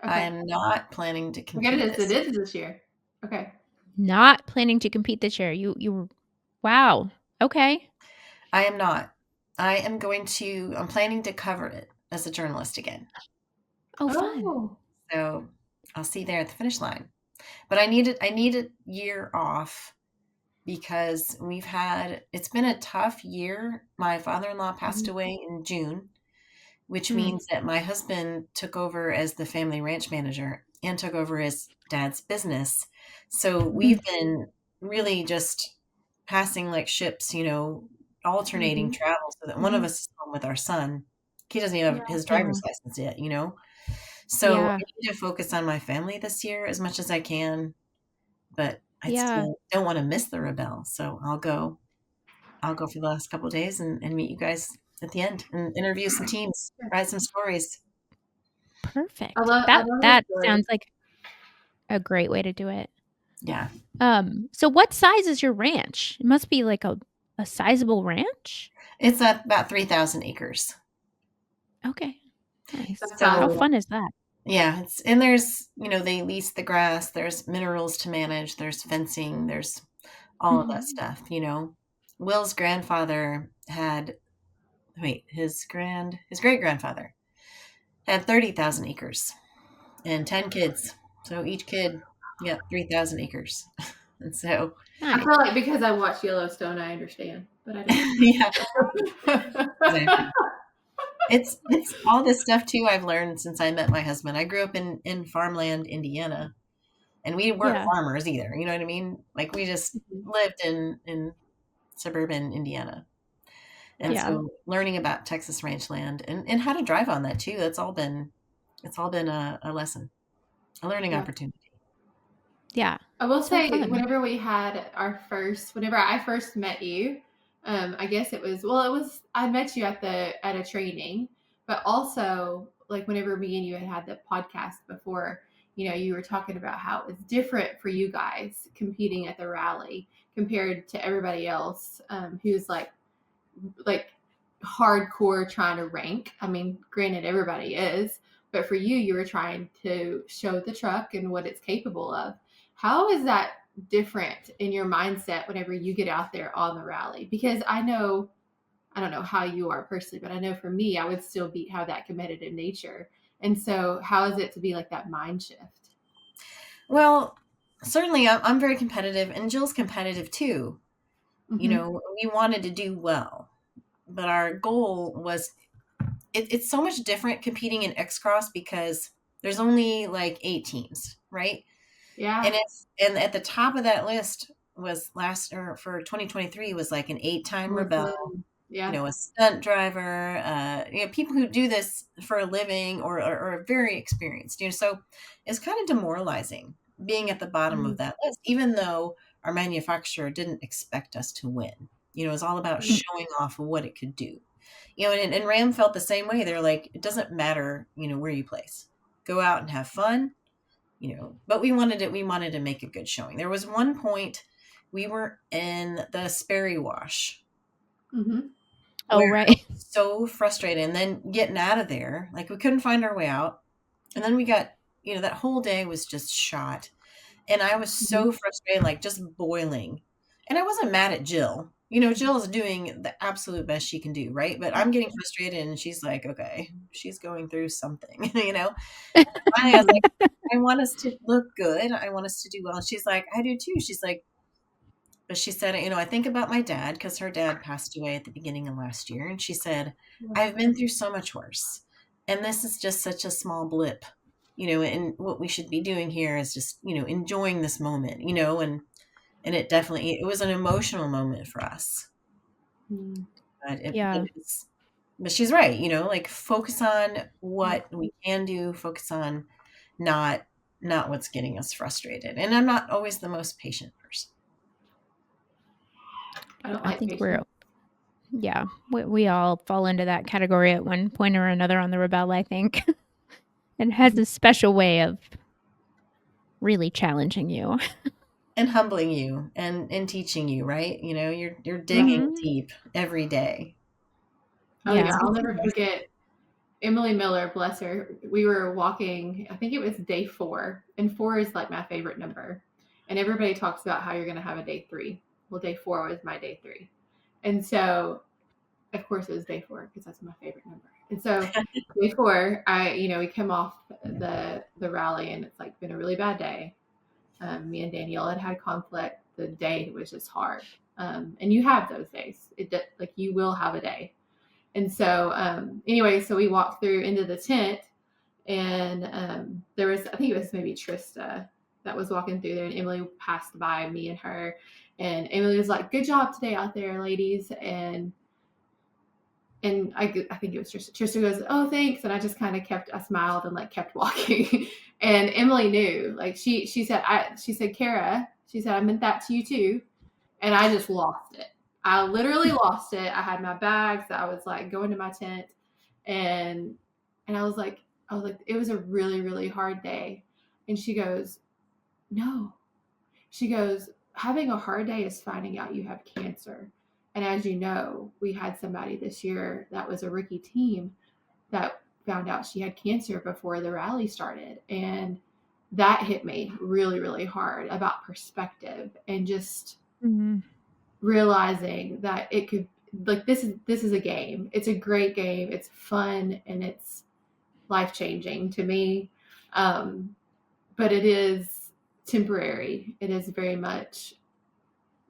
[SPEAKER 3] Okay.
[SPEAKER 2] I am not planning to
[SPEAKER 3] Forget
[SPEAKER 2] compete
[SPEAKER 3] it
[SPEAKER 2] this
[SPEAKER 3] is this year. Okay.
[SPEAKER 1] Not planning to compete this year. You wow. Okay.
[SPEAKER 2] I am not. I'm planning to cover it as a journalist again.
[SPEAKER 1] Oh, fun.
[SPEAKER 3] Oh.
[SPEAKER 2] So I'll see you there at the finish line. But I need a year off because it's been a tough year. My father-in-law passed away in June, which means that my husband took over as the family ranch manager and took over his dad's business. So we've been really just passing like ships, alternating travel so that one of us is home with our son. He doesn't even have his driver's license yet, So I need to focus on my family this year as much as I can, but I still don't want to miss the Rebel. So I'll go for the last couple of days and meet you guys at the end and interview some teams, write some stories.
[SPEAKER 1] Perfect.
[SPEAKER 3] I love
[SPEAKER 1] That sounds like a great way to do it.
[SPEAKER 2] Yeah.
[SPEAKER 1] So what size is your ranch? It must be like a sizable ranch.
[SPEAKER 2] It's at about 3,000 acres.
[SPEAKER 1] Okay. Nice.
[SPEAKER 2] So,
[SPEAKER 1] how fun is that?
[SPEAKER 2] Yeah, and there's, they lease the grass, there's minerals to manage, there's fencing, there's all of that stuff, Will's grandfather his great-grandfather had 30,000 acres and 10 kids. So each kid got 3,000 acres. And so
[SPEAKER 3] I feel like because I watched Yellowstone, I understand, but I don't.
[SPEAKER 2] Yeah. Exactly. It's all this stuff too I've learned since I met my husband. I grew up in farmland, Indiana, and we weren't farmers either. You know what I mean? Like we just lived in suburban Indiana. And so learning about Texas ranch land and how to drive on that too, it's all been a lesson, a learning opportunity.
[SPEAKER 1] Yeah.
[SPEAKER 3] I will say whenever I first met you, I guess I met you at a training, but also like whenever me and you had the podcast before, you were talking about how it's different for you guys competing at the rally compared to everybody else who's like hardcore trying to rank. I mean, granted, everybody is, but for you, you were trying to show the truck and what it's capable of. How is that different in your mindset whenever you get out there on the rally? Because I don't know how you are personally, but I know for me, I would still have that competitive nature. And so, how is it to be like that mind shift?
[SPEAKER 2] Well, certainly I'm very competitive, and Jill's competitive too.
[SPEAKER 3] Mm-hmm.
[SPEAKER 2] We wanted to do well, but our goal was it's so much different competing in X Cross because there's only like 8 teams, right?
[SPEAKER 3] Yeah.
[SPEAKER 2] And at the top of that list was for 2023 was like an 8-time Rebelle,
[SPEAKER 3] Yeah.
[SPEAKER 2] a stunt driver, people who do this for a living or are very experienced. So it's kind of demoralizing being at the bottom of that list, even though our manufacturer didn't expect us to win. It was all about showing off what it could do. And Ram felt the same way. They're like, it doesn't matter, where you place. Go out and have fun, but we wanted to make a good showing. There was one point we were in the Sperry Wash
[SPEAKER 3] Mm-hmm.
[SPEAKER 1] Oh,
[SPEAKER 2] where I
[SPEAKER 1] right.
[SPEAKER 2] was so frustrated, and then getting out of there, like we couldn't find our way out. And then we got, that whole day was just shot. And I was so frustrated, like just boiling. And I wasn't mad at Jill. Jill is doing the absolute best she can do, right? But I'm getting frustrated, and she's like, okay, she's going through something, Finally, I was like, I want us to look good. I want us to do well. And she's like, I do too. She's like, but she said, I think about my dad because her dad passed away at the beginning of last year. And she said, I've been through so much worse. And this is just such a small blip, and what we should be doing here is just, enjoying this moment, and it was an emotional moment for us.
[SPEAKER 3] Mm-hmm.
[SPEAKER 2] But
[SPEAKER 1] Yeah.
[SPEAKER 2] but she's right, like focus on what we can do, focus on not what's getting us frustrated. And I'm not always the most patient person.
[SPEAKER 3] I don't
[SPEAKER 1] I
[SPEAKER 3] like
[SPEAKER 1] think
[SPEAKER 3] patience.
[SPEAKER 1] we all fall into that category at one point or another on the Rebel, I think. It has a special way of really challenging you.
[SPEAKER 2] And humbling you and teaching you, right? You're digging
[SPEAKER 1] Mhm.
[SPEAKER 2] deep every day.
[SPEAKER 3] Oh yeah,
[SPEAKER 1] Yeah.
[SPEAKER 3] I'll never forget Emily Miller, bless her. We were walking, I think it was day 4, and 4 is like my favorite number. And everybody talks about how you're going to have a day 3. Well, day 4 was my day 3. And so, of course, it was day 4 because that's my favorite number. And so, day 4, we come off the rally, and it's like been a really bad day. Me and Danielle had conflict. The day was just hard. And you have those days. Like you will have a day. And so, anyway, so we walked through into the tent, and there was, I think it was maybe Trista that was walking through there, and Emily passed by me and her, and Emily was like, "Good job today out there, ladies," and I think it was Trista. Trista goes, "Oh, thanks," and I smiled and like kept walking, and Emily knew, like she said, Cara, she said, I meant that to you too, and I just lost it. I literally lost it. I had my bags. I was like going to my tent, and I was like, it was a really, really hard day. And she goes, no. She goes, having a hard day is finding out you have cancer. And as you know, we had somebody this year that was a rookie team that found out she had cancer before the rally started. And that hit me really, really hard about perspective and just
[SPEAKER 1] Mhm.
[SPEAKER 3] realizing that it could, like, this is a game. It's a great game. It's fun and it's life changing to me. But it is temporary. It is very much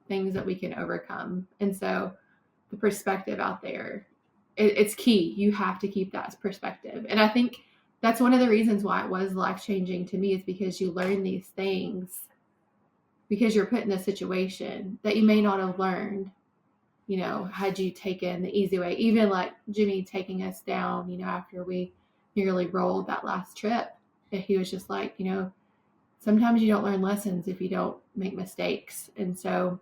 [SPEAKER 3] things that we can overcome. And so the perspective out there, it's key. You have to keep that perspective. And I think that's one of the reasons why it was life changing to me, is because you learn these things because you're put in a situation that you may not have learned, had you taken the easy way. Even like Jimmy taking us down, after we nearly rolled that last trip, he was just like, sometimes you don't learn lessons if you don't make mistakes. And so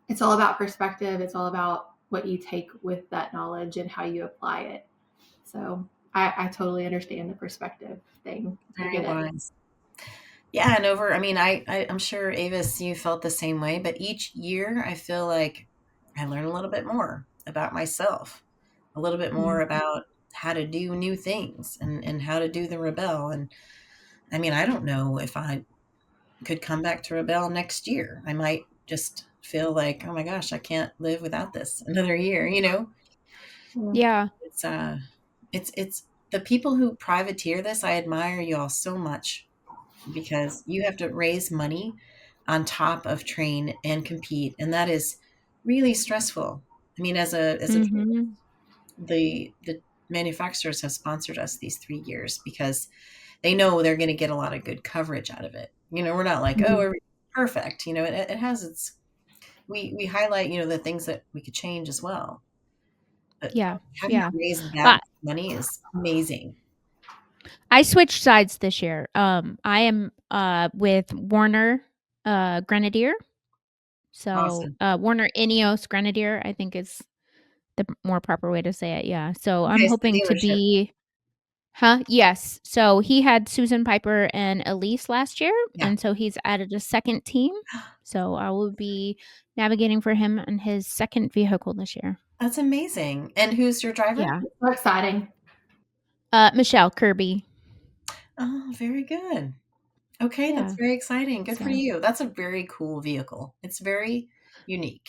[SPEAKER 3] it's all about perspective. It's all about what you take with that knowledge and how you apply it. So I totally understand the perspective thing. I
[SPEAKER 2] Very
[SPEAKER 3] get it.
[SPEAKER 2] wise. Yeah, and I'm sure Avis, you felt the same way, but each year I feel like I learn a little bit more about myself, a little bit more
[SPEAKER 3] Mhm.
[SPEAKER 2] about how to do new things and how to do the rebel. And I don't know if I could come back to rebel next year. I might just feel like, oh my gosh, I can't live without this another year, you know?
[SPEAKER 3] Yeah.
[SPEAKER 1] Yeah.
[SPEAKER 2] It's it's the people who privateer this, I admire you all so much because you have to raise money on top of train and compete, and that is really stressful. As a
[SPEAKER 1] Mhm.
[SPEAKER 2] the manufacturers have sponsored us these 3 years because they know they're going to get a lot of good coverage out of it. We're not like, oh,
[SPEAKER 3] Mhm.
[SPEAKER 2] everything's perfect. It has its, we highlight, the things that we could change as well. But
[SPEAKER 1] Yeah.
[SPEAKER 2] having to
[SPEAKER 1] Yeah.
[SPEAKER 2] raise that
[SPEAKER 1] Well,
[SPEAKER 2] much money is amazing.
[SPEAKER 1] I switched sides this year. I am with Warner Grenadier. So
[SPEAKER 2] Awesome.
[SPEAKER 1] Warner Ineos Grenadier, I think is the more proper way to say it. Yeah. So I'm
[SPEAKER 2] Okay, so the
[SPEAKER 1] hoping to
[SPEAKER 2] dealership.
[SPEAKER 1] be Huh? Yes. So he had Susan Piper and Elise last year,
[SPEAKER 2] Yeah.
[SPEAKER 1] and so he's added a second team. So I will be navigating for him in his second vehicle this year.
[SPEAKER 2] That's amazing. And who's your driver?
[SPEAKER 1] Yeah.
[SPEAKER 3] So exciting.
[SPEAKER 1] Michelle Kirby.
[SPEAKER 2] Oh, very good. Okay, that's
[SPEAKER 1] Yeah.
[SPEAKER 2] very exciting. Good for
[SPEAKER 1] So
[SPEAKER 2] you. That's a very cool vehicle. It's very unique.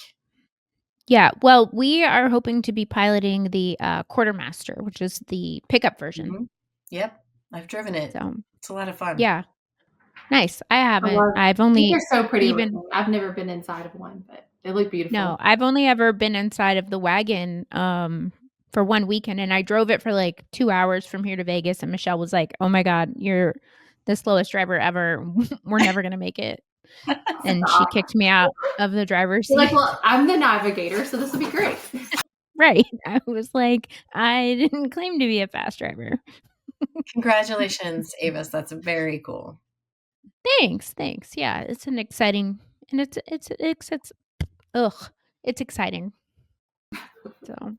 [SPEAKER 1] yeah. Well, we are hoping to be piloting the Quartermaster, which is the pickup version.
[SPEAKER 2] Mhm. Yep, I've driven it.
[SPEAKER 1] So
[SPEAKER 2] It's a lot of fun.
[SPEAKER 1] yeah. Nice. I
[SPEAKER 3] I
[SPEAKER 1] haven't.
[SPEAKER 3] love.
[SPEAKER 1] I've
[SPEAKER 3] I think
[SPEAKER 1] only
[SPEAKER 3] they're so pretty
[SPEAKER 1] even
[SPEAKER 3] looking. I've never been inside of one, but they look beautiful.
[SPEAKER 1] No, I've only ever been inside of the wagon, for 1 weekend, and I drove it for, like, 2 hours from here to Vegas, and Michelle was like, "Oh my god, you're the slowest driver ever. We're never gonna make it." And she
[SPEAKER 3] Stop.
[SPEAKER 1] kicked me out of the driver's
[SPEAKER 3] You're like,
[SPEAKER 1] seat.
[SPEAKER 3] well, I'm the navigator, so this will be great.
[SPEAKER 1] Right. I was like, "I didn't claim to be a fast driver."
[SPEAKER 2] Congratulations, Avis. That's very cool.
[SPEAKER 1] Thanks, thanks. Yeah, it's an exciting and it's ugh, it's exciting. So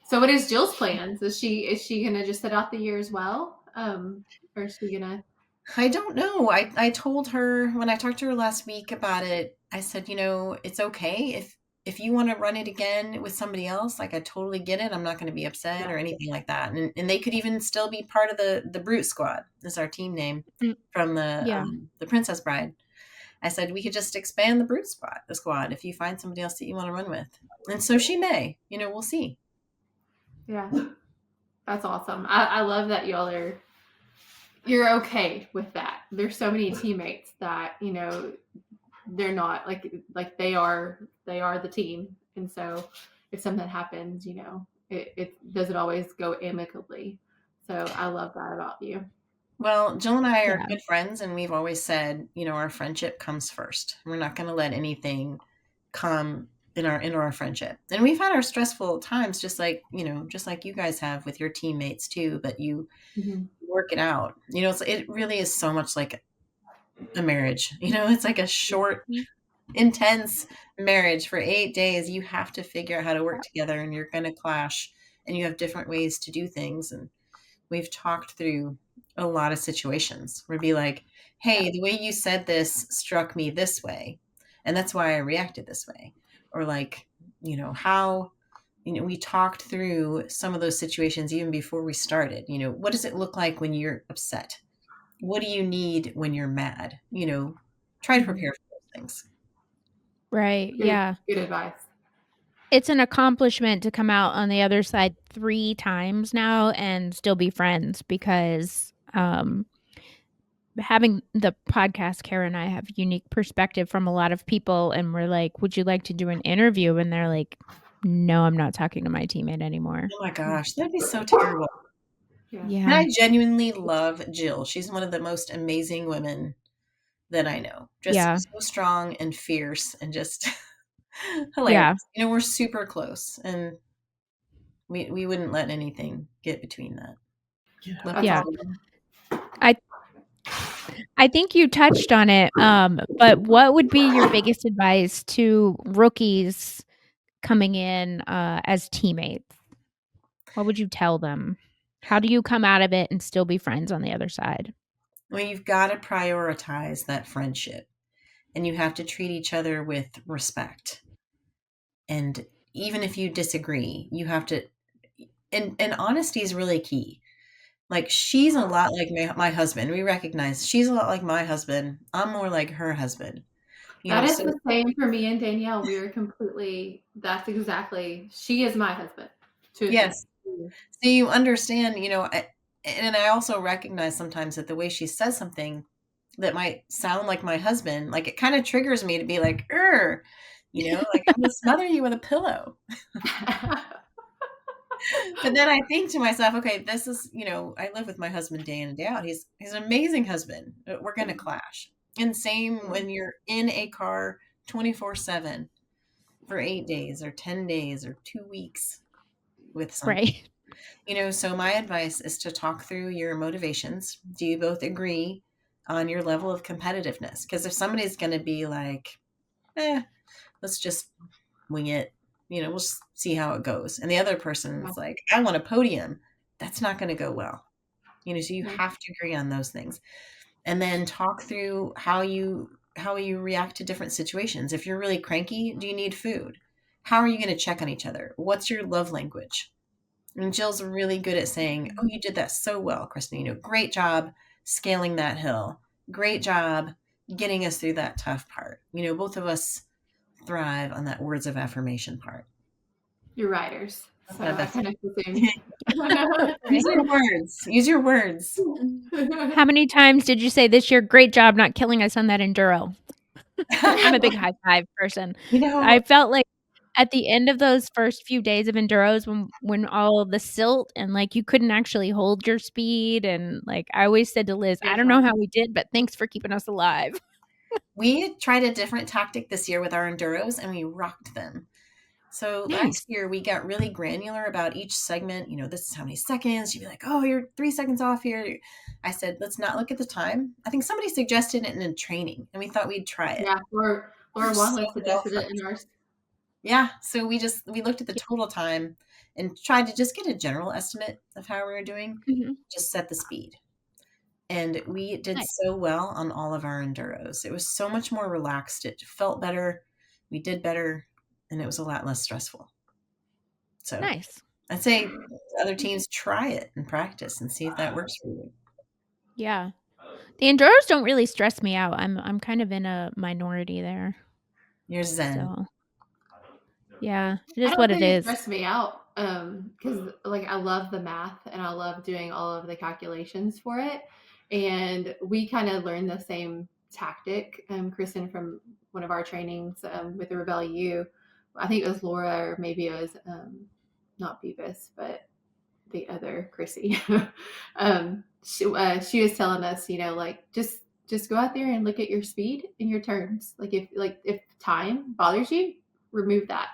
[SPEAKER 3] So, what is Jill's plans? Is she gonna just sit out the year as well, or is she gonna?
[SPEAKER 2] I don't know. I told her when I talked to her last week about it, I said, it's okay if you want to run it again with somebody else, like I totally get it. I'm not going to be upset
[SPEAKER 3] Yeah.
[SPEAKER 2] or anything like that. And they could even still be part of the Brute Squad. Is our team name
[SPEAKER 1] mm,
[SPEAKER 2] from the
[SPEAKER 1] yeah,
[SPEAKER 2] the Princess Bride. I said we could just expand the squad if you find somebody else that you want to run with. And so she may. We'll see.
[SPEAKER 3] Yeah, that's awesome. I love that you're okay with that. There's so many teammates that they're not like they are the team, and so if something happens, it doesn't always go amicably. So I love that about you.
[SPEAKER 2] Well, Jill and I are
[SPEAKER 1] yeah,
[SPEAKER 2] good friends, and we've always said, our friendship comes first. We're not going to let anything come into our friendship. And we've had our stressful times, just like you guys have with your teammates too. But you
[SPEAKER 3] Mhm.
[SPEAKER 2] work it out. It really is so much like a marriage. It's like a short,
[SPEAKER 1] mm,
[SPEAKER 2] intense marriage for 8 days. You have to figure out how to work together, and you're going to clash, and you have different ways to do things. And we've talked through a lot of situations where it'd be like,
[SPEAKER 1] yeah,
[SPEAKER 2] hey, the way you said this struck me this way. And that's why I reacted this way. Or like, how, we talked through some of those situations even before we started. What does it look like when you're upset? What do you need when you're mad? Try to
[SPEAKER 3] Mhm.
[SPEAKER 2] prepare for those things.
[SPEAKER 1] right,
[SPEAKER 3] Good,
[SPEAKER 1] yeah.
[SPEAKER 3] good advice.
[SPEAKER 1] It's an accomplishment to come out on the other side 3 times now and still be friends because, having the podcast, Cara and I have unique perspective from a lot of people, and we're like, "Would you like to do an interview?" And they're like, "No, I'm not talking to my teammate anymore."
[SPEAKER 2] Oh my gosh, that'd be so terrible.
[SPEAKER 3] Yeah.
[SPEAKER 2] And
[SPEAKER 1] Yeah,
[SPEAKER 2] I genuinely love Jill. She's one of the most amazing women that I know. Just
[SPEAKER 1] yeah,
[SPEAKER 2] so strong and fierce and just hilarious.
[SPEAKER 1] yeah,
[SPEAKER 2] We're super close, and we wouldn't let anything get between that.
[SPEAKER 3] Yeah,
[SPEAKER 2] Love
[SPEAKER 3] that's
[SPEAKER 1] yeah.
[SPEAKER 2] to
[SPEAKER 3] awesome.
[SPEAKER 1] I I think you touched on it, but what would be your biggest advice to rookies coming in, as teammates? What would you tell them? How do you come out of it and still be friends on the other side?
[SPEAKER 2] Well, you've got to prioritize that friendship, and you have to treat each other with respect. And even if you disagree, you have to, and honesty is really key. Like, she's a lot like my husband. We recognize she's a lot like my husband. I'm more like her husband.
[SPEAKER 3] That is
[SPEAKER 2] So
[SPEAKER 3] the same for me and Danielle. We are that's exactly, she is my husband to a T.
[SPEAKER 2] yes. So you understand, and I also recognize sometimes that the way she says something that might sound like my husband, like, it kind of triggers me to be like, like, I'm gonna smother you with a pillow. But then I think to myself, okay, this is, I live with my husband day in and day out. He's an amazing husband. We're going to clash. And same when you're in a car 24/7 for 8 days or 10 days or 2 weeks with something.
[SPEAKER 1] Right.
[SPEAKER 2] So my advice is to talk through your motivations. Do you both agree on your level of competitiveness? Because if somebody's going to be like, let's just wing it, we'll just see how it goes. And the other person's like, I want a podium. That's not going to go well. So you have to agree on those things. And then talk through how you react to different situations. If you're really cranky, do you need food? How are you going to check on each other? What's your love language? And Jill's really good at saying, oh, you did that so well, Kristin. Great job scaling that hill. Great job getting us through that tough part. Both of us thrive on that words of affirmation part.
[SPEAKER 3] You're writers. So I kind of assume.
[SPEAKER 2] Use your words. Use your words.
[SPEAKER 1] How many times did you say this year, great job not killing us on that enduro? I'm a big high five person. I felt like at the end of those first few days of enduros when all of the silt and, like, you couldn't actually hold your speed, and, like, I always said to Liz, "I don't know how we did, but thanks for keeping us alive."
[SPEAKER 2] We tried a different tactic this year with our enduros, and we rocked them. So last year we got really granular about each segment. This is how many seconds. You'd be like, oh, you're 3 seconds off here. I said, let's not look at the time. I think somebody suggested it in training, and we thought we'd try it.
[SPEAKER 3] Yeah, or Wanley suggested it in ours.
[SPEAKER 2] Yeah, so we looked at the total time and tried to just get a general estimate of how we were doing. Just set the speed. And we did so well on all of our enduros. It was so much more relaxed. It felt better. We did better, and it was a lot less stressful. So
[SPEAKER 1] nice.
[SPEAKER 2] I'd say other teams try it and practice and see if that works for you.
[SPEAKER 1] Yeah. The enduros don't really stress me out. I'm kind of in a minority there.
[SPEAKER 2] You're zen.
[SPEAKER 1] So, yeah, it is what it is.
[SPEAKER 3] It stressed me out because, like, I love the math and I love doing all of the calculations for it. And we kind of learned the same tactic, Kristin, from one of our trainings with the Rebel U. I think it was Laura, or maybe it was not Beavis, but the other Chrissy. She was telling us, like, just go out there and look at your speed and your turns. Like, if time bothers you, remove that.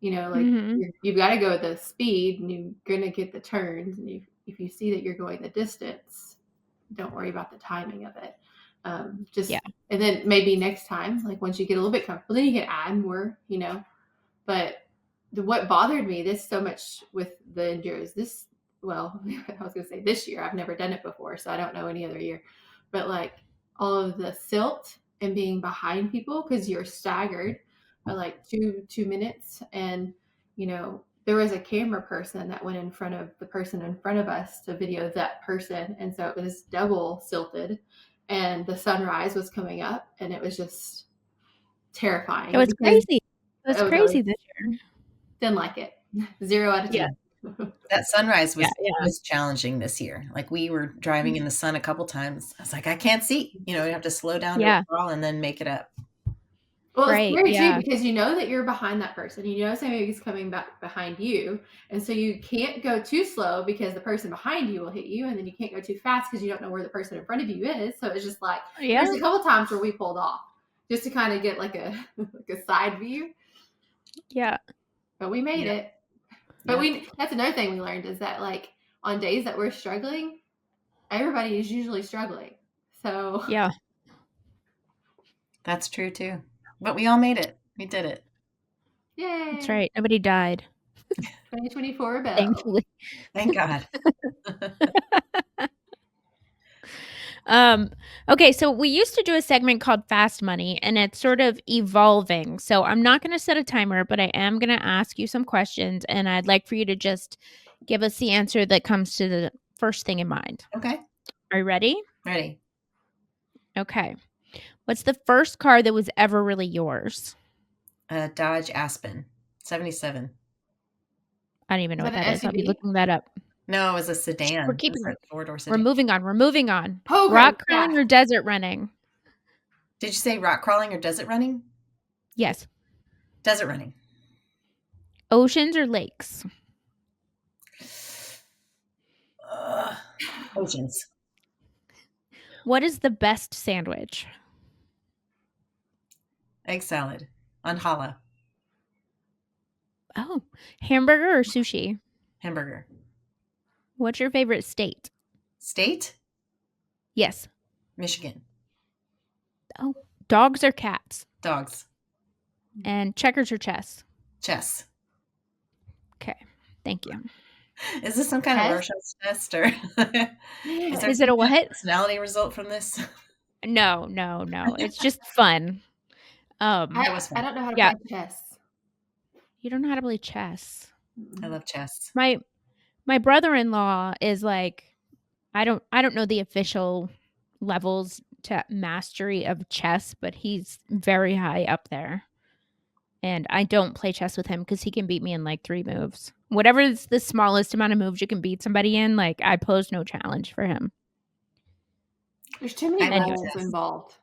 [SPEAKER 3] You've got to go at the speed, and you're gonna get the turns. And if you see that you're going the distance, don't worry about the timing of it. And then maybe next time, like, once you get a little bit comfortable, then you can add more. But what bothered me this so much with the enduros I was gonna say this year, I've never done it before, so I don't know any other year, but like all of the silt and being behind people because you're staggered by like two minutes, and there was a camera person that went in front of the person in front of us to video that person, and so it was double silted, and the sunrise was coming up, and it was just terrifying.
[SPEAKER 1] It was crazy. It was crazy this year.
[SPEAKER 3] Didn't like it. 0 out of 10.
[SPEAKER 2] That sunrise was challenging this year. Like, we were driving in the sun a couple times. I was like, I can't see. You have to slow down to a crawl and then make it up.
[SPEAKER 3] Well, it's scary too, because you know that you're behind that person. Somebody's coming back behind you, and so you can't go too slow because the person behind you will hit you, and then you can't go too fast because you don't know where the person in front of you is. So it's just like there's a couple times where we pulled off just to kind of get like a side view.
[SPEAKER 1] Yeah,
[SPEAKER 3] but we made it. But that's another thing we learned, is that, like, on days that we're struggling, everybody is usually struggling. So
[SPEAKER 1] yeah,
[SPEAKER 2] that's true too. But we all made it. We did it.
[SPEAKER 3] Yay!
[SPEAKER 1] That's right. Nobody died.
[SPEAKER 3] 2024 Bell.
[SPEAKER 1] Thankfully.
[SPEAKER 2] Thank God.
[SPEAKER 1] Okay, so we used to do a segment called Fast Money, and it's sort of evolving. So I'm not going to set a timer, but I am going to ask you some questions, and I'd like for you to just give us the answer that comes to the first thing in mind.
[SPEAKER 2] Okay.
[SPEAKER 1] Are you ready?
[SPEAKER 2] Ready.
[SPEAKER 1] Okay. What's the first car that was ever really yours?
[SPEAKER 2] Dodge Aspen, 77.
[SPEAKER 1] I don't even know
[SPEAKER 3] Is
[SPEAKER 1] what
[SPEAKER 3] that
[SPEAKER 1] that
[SPEAKER 3] an
[SPEAKER 1] is. I'll be
[SPEAKER 3] SUV?
[SPEAKER 1] looking that up.
[SPEAKER 2] No, it was a
[SPEAKER 1] We're
[SPEAKER 2] sedan. It
[SPEAKER 1] keeping
[SPEAKER 2] was a
[SPEAKER 1] it.
[SPEAKER 2] four-door
[SPEAKER 1] We're
[SPEAKER 2] sedan.
[SPEAKER 1] moving on. We're moving on.
[SPEAKER 3] Okay,
[SPEAKER 1] Rock
[SPEAKER 3] yeah.
[SPEAKER 1] crawling or desert running?
[SPEAKER 2] Did you say rock crawling or desert running?
[SPEAKER 1] Yes.
[SPEAKER 2] Desert running.
[SPEAKER 1] Oceans or lakes?
[SPEAKER 2] Oceans.
[SPEAKER 1] What is the best sandwich?
[SPEAKER 2] Egg salad on challah.
[SPEAKER 1] Oh, hamburger or sushi?
[SPEAKER 2] Hamburger.
[SPEAKER 1] What's your favorite state?
[SPEAKER 2] State?
[SPEAKER 1] Yes.
[SPEAKER 2] Michigan.
[SPEAKER 1] Oh, dogs or cats?
[SPEAKER 2] Dogs.
[SPEAKER 1] And checkers or chess?
[SPEAKER 2] Chess.
[SPEAKER 1] Okay. Thank you.
[SPEAKER 2] Is this some kind of
[SPEAKER 3] Chess?
[SPEAKER 2] Rorschach test, or is there
[SPEAKER 1] Is it a
[SPEAKER 2] some kind of
[SPEAKER 1] what?
[SPEAKER 2] personality result from this?
[SPEAKER 1] No. It's just fun.
[SPEAKER 2] It was
[SPEAKER 3] I
[SPEAKER 2] fun.
[SPEAKER 3] don't know how to
[SPEAKER 1] Yeah.
[SPEAKER 3] play chess.
[SPEAKER 1] You don't know how to play chess.
[SPEAKER 2] I love chess.
[SPEAKER 1] My brother-in-law is like, I don't know the official levels to mastery of chess, but he's very high up there. And I don't play chess with him because he can beat me in like 3 moves. Whatever is the smallest amount of moves you can beat somebody in, like I pose no challenge for him.
[SPEAKER 3] There's too many
[SPEAKER 2] I love
[SPEAKER 3] roles
[SPEAKER 2] chess.
[SPEAKER 3] involved.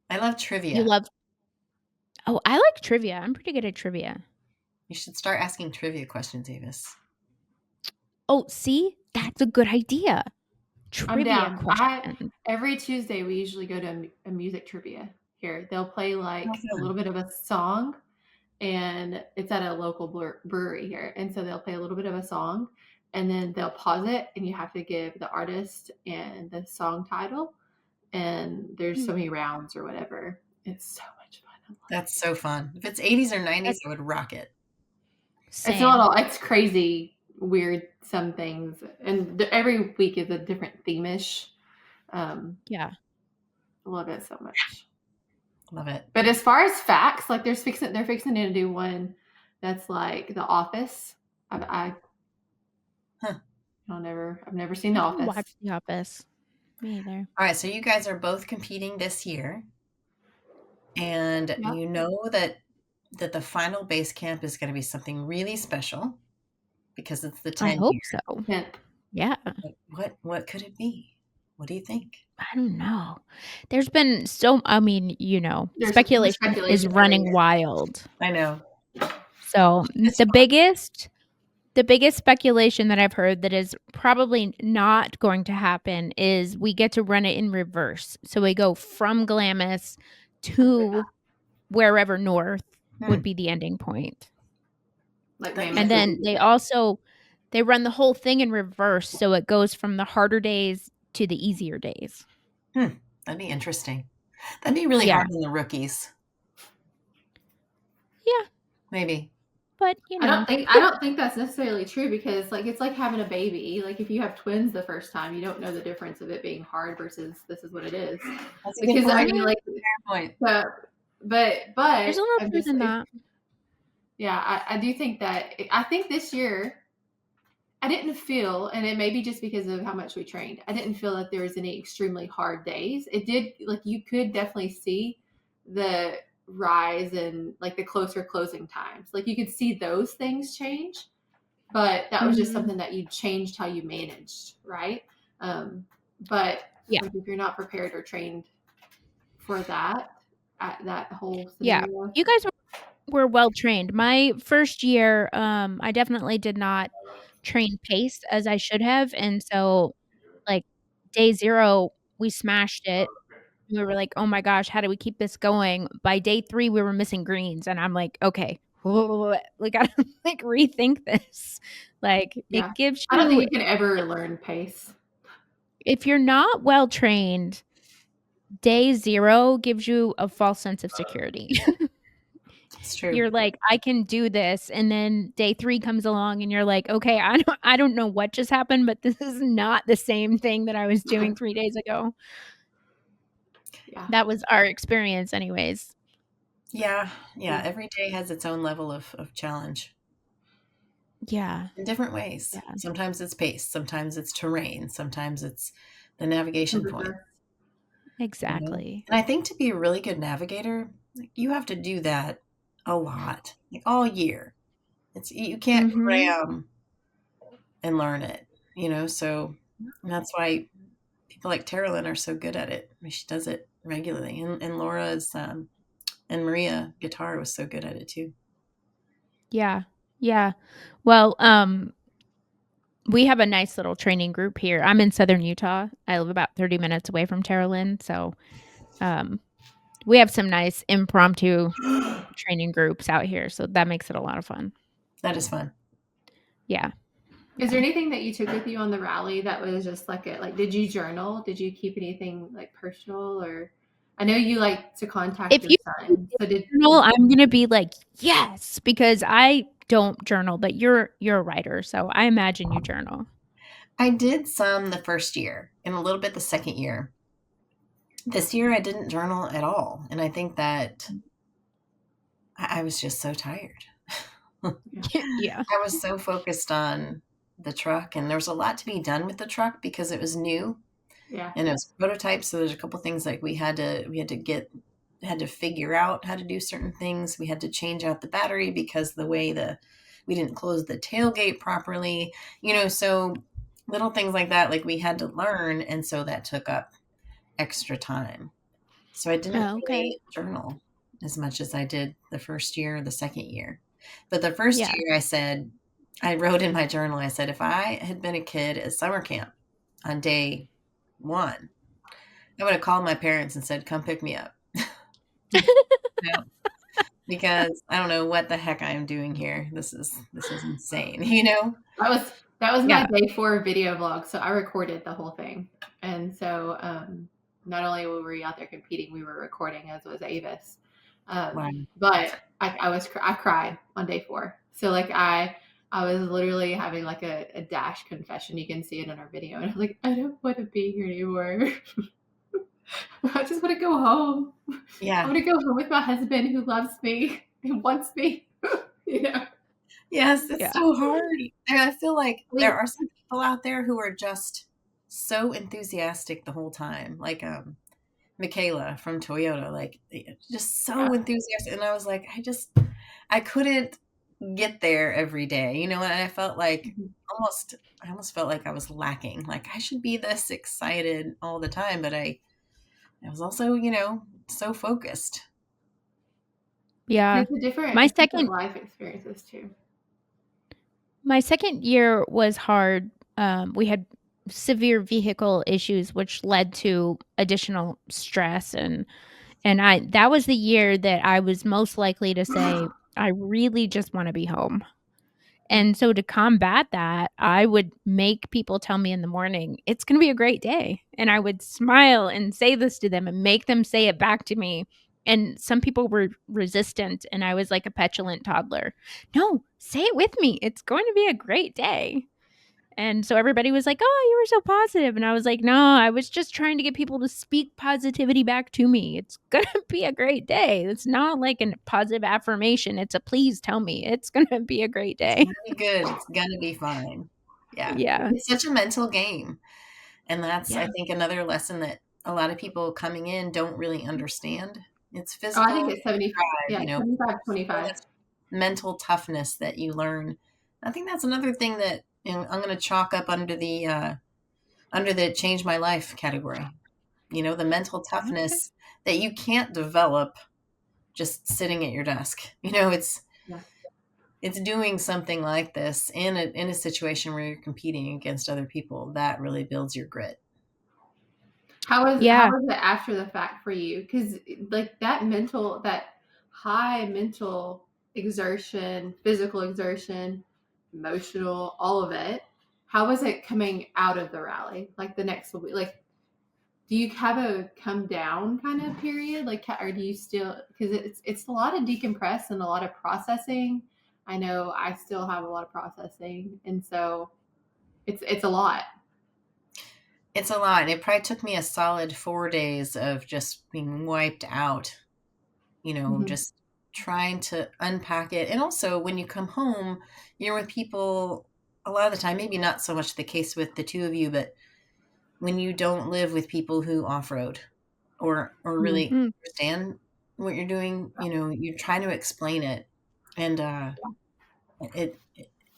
[SPEAKER 2] I love
[SPEAKER 1] You
[SPEAKER 2] trivia.
[SPEAKER 1] love Oh, I like trivia. I'm pretty good at trivia.
[SPEAKER 2] You should start asking trivia questions, Avis.
[SPEAKER 1] Oh, see? That's a good idea.
[SPEAKER 3] I'm
[SPEAKER 1] Trivia
[SPEAKER 3] down.
[SPEAKER 1] question.
[SPEAKER 3] Every Tuesday we usually go to a music trivia here. They'll play like a
[SPEAKER 2] fun.
[SPEAKER 3] little bit of a song, and it's at a local brewery here. And so they'll play a little bit of a song, and then they'll pause it, and you have to give the artist and the song title. And there's so many rounds or whatever. It's so much fun. I love
[SPEAKER 2] That's so fun. If it's 80s or 90s,
[SPEAKER 1] That's
[SPEAKER 2] I would rock it.
[SPEAKER 3] It's not
[SPEAKER 1] same.
[SPEAKER 3] all. It's crazy, weird. Some things, and every week is a different theme-ish.
[SPEAKER 1] Yeah.
[SPEAKER 3] Love it so much.
[SPEAKER 2] Love it.
[SPEAKER 3] But as far as facts, like they're fixing to do one that's like The Office. I've never seen The
[SPEAKER 1] I haven't
[SPEAKER 3] Office.
[SPEAKER 1] watched The Office. Me either.
[SPEAKER 2] All right, so you guys are both competing this year, and
[SPEAKER 3] Yep.
[SPEAKER 2] you know that the final base camp is going to be something really special because it's the 10
[SPEAKER 1] I hope
[SPEAKER 2] year.
[SPEAKER 1] so.
[SPEAKER 3] Hint.
[SPEAKER 1] Yeah.
[SPEAKER 2] What could it be? What do you think?
[SPEAKER 1] I don't know. There's been
[SPEAKER 3] There's
[SPEAKER 1] speculation is
[SPEAKER 3] speculation every
[SPEAKER 1] running
[SPEAKER 3] year.
[SPEAKER 1] wild.
[SPEAKER 2] I know.
[SPEAKER 1] So
[SPEAKER 2] It's
[SPEAKER 1] the
[SPEAKER 2] fun.
[SPEAKER 1] biggest speculation that I've heard that is probably not going to happen is we get to run it in reverse. So we go from Glamis to wherever north would be the ending point.
[SPEAKER 3] Like
[SPEAKER 2] That'd be
[SPEAKER 1] And
[SPEAKER 3] Mammoth.
[SPEAKER 1] then they run the whole thing in reverse, so it goes from the harder days to the easier days.
[SPEAKER 2] That'd be interesting. That'd be really
[SPEAKER 1] Yeah.
[SPEAKER 2] hard on the rookies.
[SPEAKER 1] Yeah,
[SPEAKER 2] Maybe.
[SPEAKER 1] but
[SPEAKER 3] I don't think that's necessarily true because like it's like having a baby. Like if you have twins the first time, you don't know the difference of it being hard versus this is what it is.
[SPEAKER 2] That's a good
[SPEAKER 3] Because I
[SPEAKER 2] point.
[SPEAKER 3] mean, like,
[SPEAKER 2] Point.
[SPEAKER 3] but
[SPEAKER 1] there's a little
[SPEAKER 3] I'm
[SPEAKER 1] truth
[SPEAKER 3] just
[SPEAKER 1] in
[SPEAKER 3] like,
[SPEAKER 1] that.
[SPEAKER 3] yeah, I do think that I think this year I didn't feel, and it may be just because of how much we trained, I didn't feel that there was any extremely hard days. It did, like, you could definitely see the rise and like the closer closing times. Like, you could see those things change, but that was just
[SPEAKER 1] Mhm.
[SPEAKER 3] something that you changed how you managed, right? But
[SPEAKER 1] Yeah.
[SPEAKER 3] like, if you're not prepared or trained for that, that whole
[SPEAKER 1] Yeah.
[SPEAKER 3] scenario.
[SPEAKER 1] You guys were well trained. My first year, I definitely did not train pace as I should have, and so, like, day 0, we smashed it. We were like, "Oh my gosh, how do we keep this going?" By day 3, we were missing greens, and I'm like, "Okay, we gotta, like, rethink this." Like,
[SPEAKER 3] Yeah.
[SPEAKER 1] it gives
[SPEAKER 3] I don't think
[SPEAKER 1] you
[SPEAKER 3] you can ever learn pace.
[SPEAKER 1] if you're not well trained, day 0 gives you a false sense of security.
[SPEAKER 2] It's true.
[SPEAKER 1] You're like, "I can do this," and then day 3 comes along and you're like, "Okay, I don't know what just happened, but this is not the same thing that I was doing 3 days ago."
[SPEAKER 3] Yeah.
[SPEAKER 1] That was our experience anyways.
[SPEAKER 2] Yeah, yeah. Every day has its own level of challenge
[SPEAKER 1] Yeah,
[SPEAKER 2] in different ways.
[SPEAKER 1] yeah,
[SPEAKER 2] Sometimes it's pace, sometimes it's terrain, sometimes it's the navigation point.
[SPEAKER 3] Temperature.
[SPEAKER 2] You know?
[SPEAKER 1] exactly.
[SPEAKER 2] And I think to be a really good navigator, like, you have to do that a lot, like all year. It's you can't
[SPEAKER 1] Mhm.
[SPEAKER 2] cram and learn it, so that's why people like Terralyn are so good at it. I mean, she does it regularly. And Laura's and Maria guitar was so good at it too.
[SPEAKER 1] Yeah, yeah. Well, we have a nice little training group here. I'm in Southern Utah. I live about 30 minutes away from Terralyn, so, um, we have some nice impromptu training groups out here, so that makes it a lot of fun.
[SPEAKER 2] That is fun.
[SPEAKER 1] Yeah,
[SPEAKER 3] Is there
[SPEAKER 1] yeah.
[SPEAKER 3] anything that you took with you on the rally that was just like, did you journal? Did you keep anything like personal, or I know you like to contact
[SPEAKER 1] If
[SPEAKER 3] your
[SPEAKER 1] you
[SPEAKER 3] son. So did
[SPEAKER 1] journal, I'm gonna be like, "Yes," because I don't journal, but you're a writer, so I imagine you journal.
[SPEAKER 2] I did some the first year and a little bit the second year. This year I didn't journal at all. And I think that I was just so tired.
[SPEAKER 3] yeah.
[SPEAKER 1] Yeah.
[SPEAKER 2] I was so focused on the truck, and there was a lot to be done with the truck because it was new
[SPEAKER 3] Yeah.
[SPEAKER 2] and it was prototype. So there's a couple things like we had to figure out how to do certain things. We had to change out the battery because the way we didn't close the tailgate properly, so little things like that, like we had to learn. And so that took up extra time. So I didn't
[SPEAKER 1] Oh, okay.
[SPEAKER 2] really journal as much as I did the first year or the second year. But the first
[SPEAKER 1] Yeah.
[SPEAKER 2] year I wrote in my journal, I said, if I had been a kid at summer camp on day 1, I would have called my parents and said, "Come pick me up." Yeah, because I don't know what the heck I am doing here. This is insane, you know?
[SPEAKER 3] That was my
[SPEAKER 1] Yeah.
[SPEAKER 3] day 4 video vlog. So I recorded the whole thing. And so not only were we out there competing, we were recording, as was Avis.
[SPEAKER 2] Wow.
[SPEAKER 3] But I cried on day 4. So like I was literally having like a dash confession. You can see it in our video. And I'm like, I don't want to be here anymore. I just want to go home. I
[SPEAKER 2] Yeah.
[SPEAKER 3] want to go home with my husband who loves me and wants me. you know.
[SPEAKER 2] Yes, it's
[SPEAKER 1] Yeah.
[SPEAKER 2] so hard. And I feel like there
[SPEAKER 3] We
[SPEAKER 2] are some people out there who are just so enthusiastic the whole time. Like Michaela from Toyota, like just
[SPEAKER 3] yeah.
[SPEAKER 2] so enthusiastic. And I was like, I couldn't get there every day, and I felt like
[SPEAKER 3] Mhm.
[SPEAKER 2] I almost felt like I was lacking. Like I should be this excited all the time, but I was also, so focused.
[SPEAKER 1] Yeah.
[SPEAKER 3] It's a
[SPEAKER 1] My
[SPEAKER 3] different
[SPEAKER 1] second
[SPEAKER 3] life experiences too.
[SPEAKER 1] my second year was hard. We had severe vehicle issues, which led to additional stress, and I that was the year that I was most likely to say, "I really just wanna be home." And so to combat that, I would make people tell me in the morning, "It's gonna be a great day." And I would smile and say this to them and make them say it back to me. And some people were resistant, and I was like a petulant toddler. "No, say it with me. It's going to be a great day." And so everybody was like, "Oh, you were so positive." And I was like, "No, I was just trying to get people to speak positivity back to me. It's gonna be a great day." It's not like a positive affirmation. It's a please tell me it's gonna be a great
[SPEAKER 2] It's
[SPEAKER 1] day.
[SPEAKER 2] gonna be good. It's gonna be fine. Yeah.
[SPEAKER 1] Yeah.
[SPEAKER 2] It's such a mental game. And that's, I
[SPEAKER 1] Yeah.
[SPEAKER 2] think, another lesson that a lot of people coming in don't really understand. It's
[SPEAKER 3] Oh, I think
[SPEAKER 2] physical
[SPEAKER 3] it's 70,
[SPEAKER 2] drive,
[SPEAKER 3] yeah, 75,
[SPEAKER 2] so
[SPEAKER 3] 25.
[SPEAKER 2] much mental toughness that you learn. I think that's another thing that, I'm going to chalk up under the change my life category. The mental
[SPEAKER 1] Okay.
[SPEAKER 2] toughness that you can't develop just sitting at your desk.
[SPEAKER 3] Yeah.
[SPEAKER 2] It's doing something like this in a situation where you're competing against other people that really builds your grit.
[SPEAKER 3] How
[SPEAKER 1] Yeah.
[SPEAKER 3] was it after the fact for you? Because like that high mental exertion, physical exertion, emotional, all of it. How was it coming out of the rally? Like the next week, like do you have a come down kind of period, like, or do you still, because it's a lot of decompress and a lot of processing. I know I still have a lot of processing, and so it's a lot.
[SPEAKER 2] It's a lot. It probably took me a solid 4 days of just being wiped out,
[SPEAKER 3] Mm-hmm.
[SPEAKER 2] just trying to unpack it. And also, when you come home, you're with people a lot of the time, maybe not so much the case with the two of you, but when you don't live with people who off-road or really
[SPEAKER 1] Mm.
[SPEAKER 2] understand what you're doing, you're trying to explain it, and it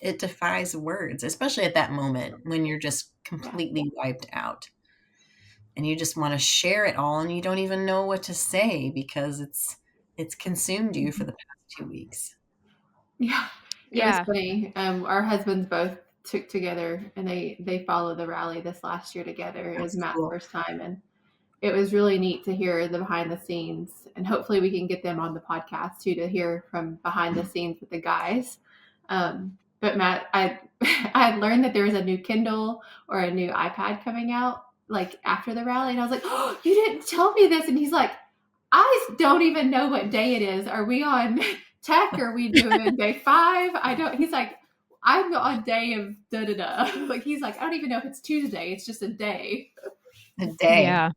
[SPEAKER 2] it defies words, especially at that moment when you're just
[SPEAKER 3] Yeah.
[SPEAKER 2] completely wiped out and you just want to share it all and you don't even know what to say because it's consumed you for the past 2 weeks.
[SPEAKER 3] Yeah, it was
[SPEAKER 1] Yeah.
[SPEAKER 3] funny. Our husbands both took together, and they followed the rally this last year together. It was
[SPEAKER 2] That's
[SPEAKER 3] Matt's
[SPEAKER 2] cool.
[SPEAKER 3] first time, and it was really neat to hear the behind the scenes. And hopefully, we can get them on the podcast too to hear from behind the scenes with the guys. But Matt, I I had learned that there was a new Kindle or a new iPad coming out like after the rally, and I was like, "Oh, you didn't tell me this!" And he's like, I don't even know what day it is. Are we on tech? Are we doing day 5? I don't. He's like, I'm on day of da da da. Like he's like, I don't even know if it's Tuesday. It's just a day.
[SPEAKER 2] A day.
[SPEAKER 1] Yeah.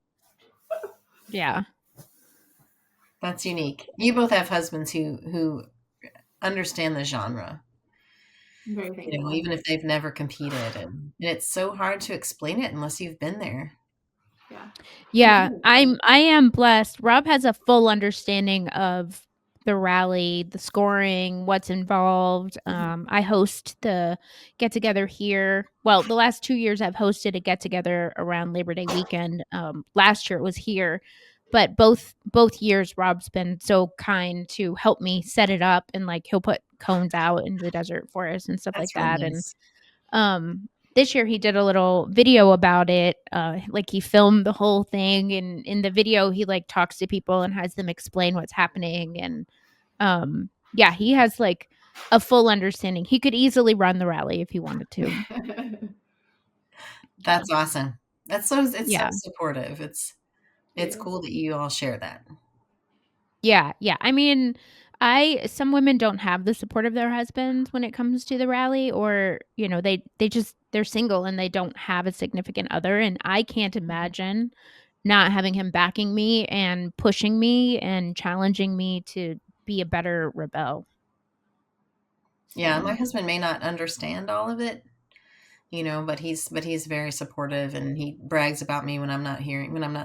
[SPEAKER 1] Yeah.
[SPEAKER 2] That's unique. You both have husbands who understand the genre,
[SPEAKER 3] I'm very thankful.
[SPEAKER 2] even if they've never competed, and it's so hard to explain it unless you've been there.
[SPEAKER 3] Yeah.
[SPEAKER 1] Yeah, I am blessed. Rob has a full understanding of the rally, the scoring, what's involved. I host the get together here. Well, the last 2 years I've hosted a get together around Labor Day weekend. Last year it was here, but both years Rob's been so kind to help me set it up, and like he'll put cones out in the desert for us and stuff like
[SPEAKER 2] That's really
[SPEAKER 1] that. And
[SPEAKER 2] nice.
[SPEAKER 1] this year he did a little video about it. Like he filmed the whole thing, and in the video he like talks to people and has them explain what's happening. And yeah, he has like a full understanding. He could easily run the rally if he wanted to. Yeah.
[SPEAKER 2] That's awesome. It's so
[SPEAKER 1] Yeah.
[SPEAKER 2] supportive. It's
[SPEAKER 3] Yeah.
[SPEAKER 2] cool that you all share that.
[SPEAKER 1] Yeah, yeah. I mean, I some women don't have the support of their husbands when it comes to the rally, or they just they're single and they don't have a significant other, and I can't imagine not having him backing me and pushing me and challenging me to be a better rebel.
[SPEAKER 2] Yeah, my
[SPEAKER 1] So,
[SPEAKER 2] husband may not understand all of it, but he's very supportive and he brags about me when I'm not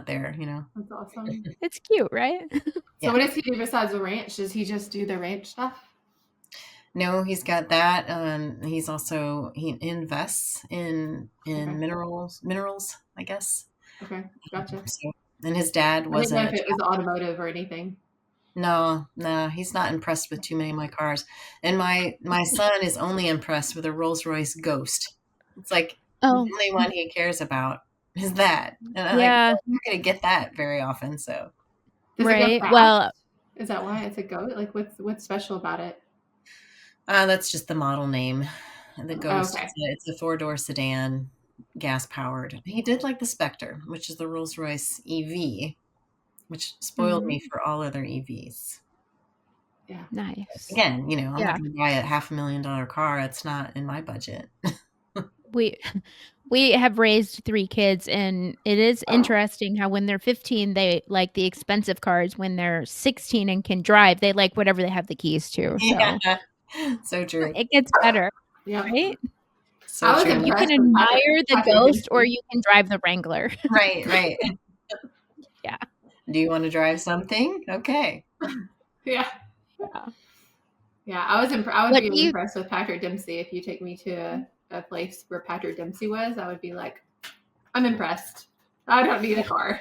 [SPEAKER 2] there.
[SPEAKER 3] That's awesome.
[SPEAKER 1] it's cute, right?
[SPEAKER 3] So
[SPEAKER 2] Yeah.
[SPEAKER 3] what does he do besides the ranch? Does he just do the ranch stuff?
[SPEAKER 2] No, he's got that. He invests in
[SPEAKER 3] Okay.
[SPEAKER 2] minerals, I guess.
[SPEAKER 3] Okay. Gotcha.
[SPEAKER 2] So, and his dad
[SPEAKER 3] I
[SPEAKER 2] was
[SPEAKER 3] didn't know
[SPEAKER 2] a
[SPEAKER 3] if it was automotive or anything.
[SPEAKER 2] no, no, he's not impressed with too many of my cars. And my son is only impressed with a Rolls-Royce Ghost. It's like the
[SPEAKER 1] Oh,
[SPEAKER 2] only one he cares about is that. And I'm like,
[SPEAKER 1] yeah,
[SPEAKER 2] well, you're not gonna get that very often, so
[SPEAKER 3] Does it go
[SPEAKER 1] right.
[SPEAKER 3] fast?
[SPEAKER 1] Well,
[SPEAKER 3] Is that why it's a goat? Like what's special about it?
[SPEAKER 2] that's just the model name. The
[SPEAKER 3] Oh,
[SPEAKER 2] Ghost,
[SPEAKER 3] okay.
[SPEAKER 2] it's a four-door sedan, gas powered. He did like the Spectre, which is the Rolls-Royce EV, which spoiled
[SPEAKER 1] mhm,
[SPEAKER 2] me for all other EVs.
[SPEAKER 3] Yeah.
[SPEAKER 1] nice.
[SPEAKER 2] Again, I'm not
[SPEAKER 1] Yeah,
[SPEAKER 2] gonna buy a $500,000 car. It's not in my budget.
[SPEAKER 1] we we have raised 3 kids, and it is
[SPEAKER 3] Oh.
[SPEAKER 1] interesting how when they're 15, they like the expensive cars. When they're 16 and can drive, they like whatever they have the keys to. So
[SPEAKER 2] Yeah. So true.
[SPEAKER 1] it gets better,
[SPEAKER 3] Yeah.
[SPEAKER 1] right?
[SPEAKER 2] So
[SPEAKER 3] I was
[SPEAKER 2] true.
[SPEAKER 1] You can
[SPEAKER 3] impressed with
[SPEAKER 1] admire the
[SPEAKER 3] Patrick
[SPEAKER 1] Ghost or
[SPEAKER 3] Dempsey.
[SPEAKER 1] you can drive the Wrangler.
[SPEAKER 2] Right, right.
[SPEAKER 1] Yeah,
[SPEAKER 2] Do you want to drive something? Okay.
[SPEAKER 3] Yeah.
[SPEAKER 1] yeah.
[SPEAKER 3] Yeah. I would
[SPEAKER 1] What
[SPEAKER 3] be
[SPEAKER 1] do you
[SPEAKER 3] impressed with Patrick Dempsey if you take me to a place where Patrick Dempsey was. I would be like, I'm impressed. I don't need a car.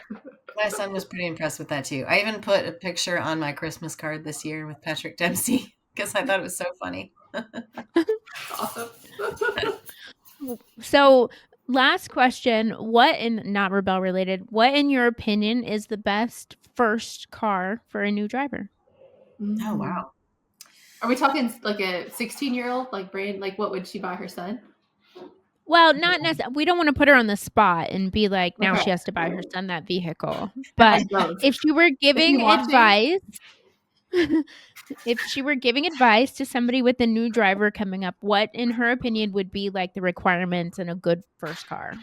[SPEAKER 2] My son was pretty impressed with that too. I even put a picture on my Christmas card this year with Patrick Dempsey because I thought it was so funny.
[SPEAKER 3] Awesome.
[SPEAKER 1] So, last question, what in not rebel related, what in your opinion is the best first car for a new driver?
[SPEAKER 2] Oh,
[SPEAKER 3] Mm.
[SPEAKER 2] wow.
[SPEAKER 3] Are we talking like a 16-year-old, like brand, like what would she buy her son?
[SPEAKER 1] Well, not necessarily. We don't wanna put her on the spot and be like, now
[SPEAKER 3] Okay.
[SPEAKER 1] she has to buy her son that vehicle.
[SPEAKER 3] That has
[SPEAKER 1] But
[SPEAKER 3] both.
[SPEAKER 1] if she were
[SPEAKER 3] Is he
[SPEAKER 1] giving
[SPEAKER 3] watching?
[SPEAKER 1] advice if she were giving advice to somebody with a new driver coming up, what, in her opinion, would be, like, the requirements in a good first car?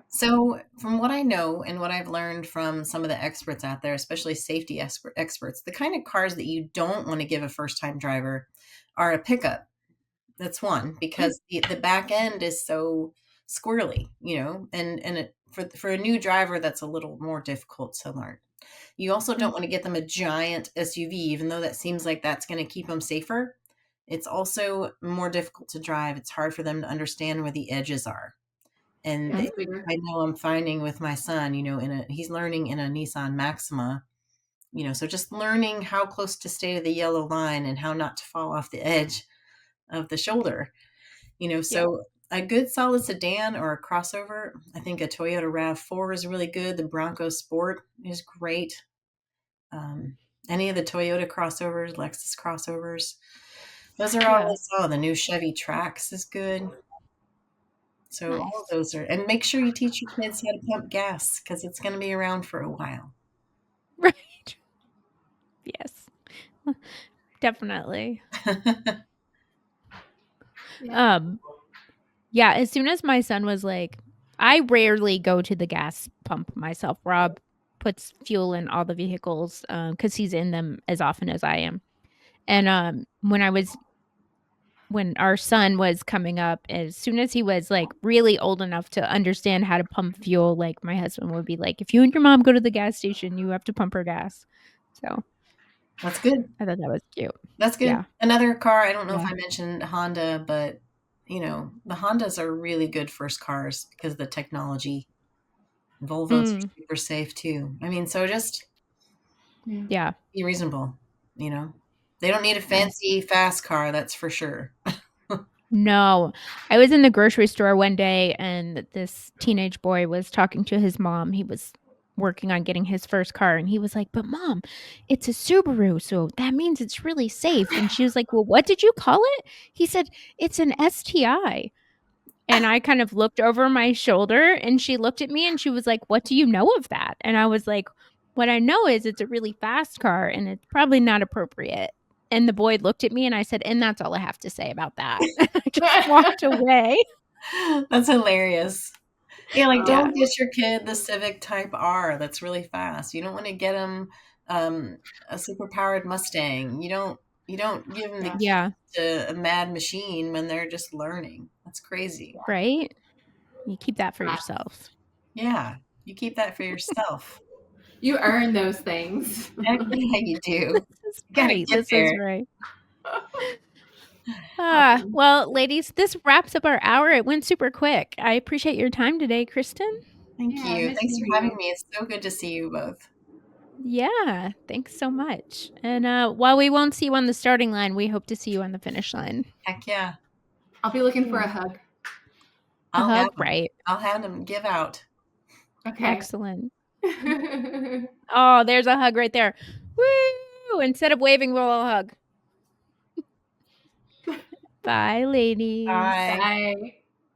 [SPEAKER 2] So, from what I know and what I've learned from some of the experts out there, especially safety experts, the kind of cars that you don't want to give a first time driver are a pickup. That's one,
[SPEAKER 3] Mm,
[SPEAKER 2] because the back end is so squirrely, and for a new driver, that's a little more difficult to learn. You also don't
[SPEAKER 3] mm,
[SPEAKER 2] want to get them a giant SUV, even though that seems like that's going to keep them safer. It's also more difficult to drive. It's hard for them to understand where the edges are. And
[SPEAKER 3] yeah, it's bigger.
[SPEAKER 2] I know I'm finding with my son, he's learning in a Nissan Maxima, so just learning how close to stay to the yellow line and how not to fall off the edge of the shoulder,
[SPEAKER 1] Yeah.
[SPEAKER 2] so a good solid sedan or a crossover, I think a Toyota RAV4 is really good. The Bronco Sport is great. Um, any of the Toyota crossovers, Lexus crossovers, those are all I
[SPEAKER 1] Yeah.
[SPEAKER 2] saw. The new Chevy Trax is good. So all of
[SPEAKER 1] Nice.
[SPEAKER 2] those are, and make sure you teach your kids how to pump gas because it's going to be around for a while.
[SPEAKER 1] Right. Yes. Definitely.
[SPEAKER 3] Yeah.
[SPEAKER 1] Um, yeah, as soon as my son was like I rarely go to the gas pump myself. Rob puts fuel in all the vehicles, because he's in them as often as I am. And, when our son was coming up, as soon as he was, like, really old enough to understand how to pump fuel, like, my husband would be like, "If you and your mom go to the gas station, you have to pump her gas." So,
[SPEAKER 2] That's good.
[SPEAKER 1] I thought that was cute.
[SPEAKER 2] That's good.
[SPEAKER 1] Yeah.
[SPEAKER 2] Another car, I don't know if
[SPEAKER 1] Yeah.
[SPEAKER 2] I mentioned Honda, but the Hondas are really good first cars because of the technology. Volvos are
[SPEAKER 1] Mm,
[SPEAKER 2] super safe too. I mean, so just
[SPEAKER 3] Yeah.
[SPEAKER 1] yeah.
[SPEAKER 2] be reasonable, you know. They don't need a
[SPEAKER 1] Yeah.
[SPEAKER 2] fancy fast car, that's for sure.
[SPEAKER 1] No. I was in the grocery store one day, and this teenage boy was talking to his mom. He was working on getting his first car, and he was like, "But mom, it's a Subaru, so that means it's really safe." And she was like, "Well, what did you call it?" He said, "It's an STI." And I kind of looked over my shoulder, and she looked at me, and she was like, "What do you know of that?" And I was like, "What I know is it's a really fast car, and it's probably not appropriate." And the boy looked at me, and I said, "And that's all I have to say about that." And I just walked away.
[SPEAKER 2] That's hilarious. Yeah, like,
[SPEAKER 1] Yeah.
[SPEAKER 2] don't get your kid the Civic Type R that's really fast. You don't wanna get them a super-powered Mustang. You don't give them the
[SPEAKER 3] Yeah.
[SPEAKER 2] keys
[SPEAKER 1] Yeah,
[SPEAKER 2] to a mad machine when they're just learning. That's crazy.
[SPEAKER 1] right? You keep that for
[SPEAKER 3] Facts.
[SPEAKER 1] yourself.
[SPEAKER 2] Yeah, you keep that for yourself.
[SPEAKER 3] You earn those things.
[SPEAKER 2] Heck yeah, you do.
[SPEAKER 1] This is
[SPEAKER 2] You gotta
[SPEAKER 1] right,
[SPEAKER 2] get
[SPEAKER 1] this is
[SPEAKER 2] there.
[SPEAKER 1] right.
[SPEAKER 3] Awesome.
[SPEAKER 1] Well, ladies, this wraps up our hour. It went super quick. I appreciate your time today, Kristen.
[SPEAKER 2] Thank
[SPEAKER 3] Yeah,
[SPEAKER 2] you.
[SPEAKER 3] nice
[SPEAKER 2] Thanks
[SPEAKER 3] meeting
[SPEAKER 2] for having
[SPEAKER 3] you.
[SPEAKER 2] me. It's so good to see you both.
[SPEAKER 1] Yeah, thanks so much. And, while we won't see you on the starting line, we hope to see you on the finish line.
[SPEAKER 2] Heck yeah.
[SPEAKER 3] I'll be looking for
[SPEAKER 1] Yeah.
[SPEAKER 3] a hug.
[SPEAKER 1] A
[SPEAKER 2] I'll have
[SPEAKER 1] hug,
[SPEAKER 2] them.
[SPEAKER 1] right.
[SPEAKER 2] I'll have them give out.
[SPEAKER 3] Okay.
[SPEAKER 1] Excellent. Oh, there's a hug right there. Woo! Instead of waving, we'll all hug. Bye, ladies.
[SPEAKER 2] Bye.
[SPEAKER 3] Bye.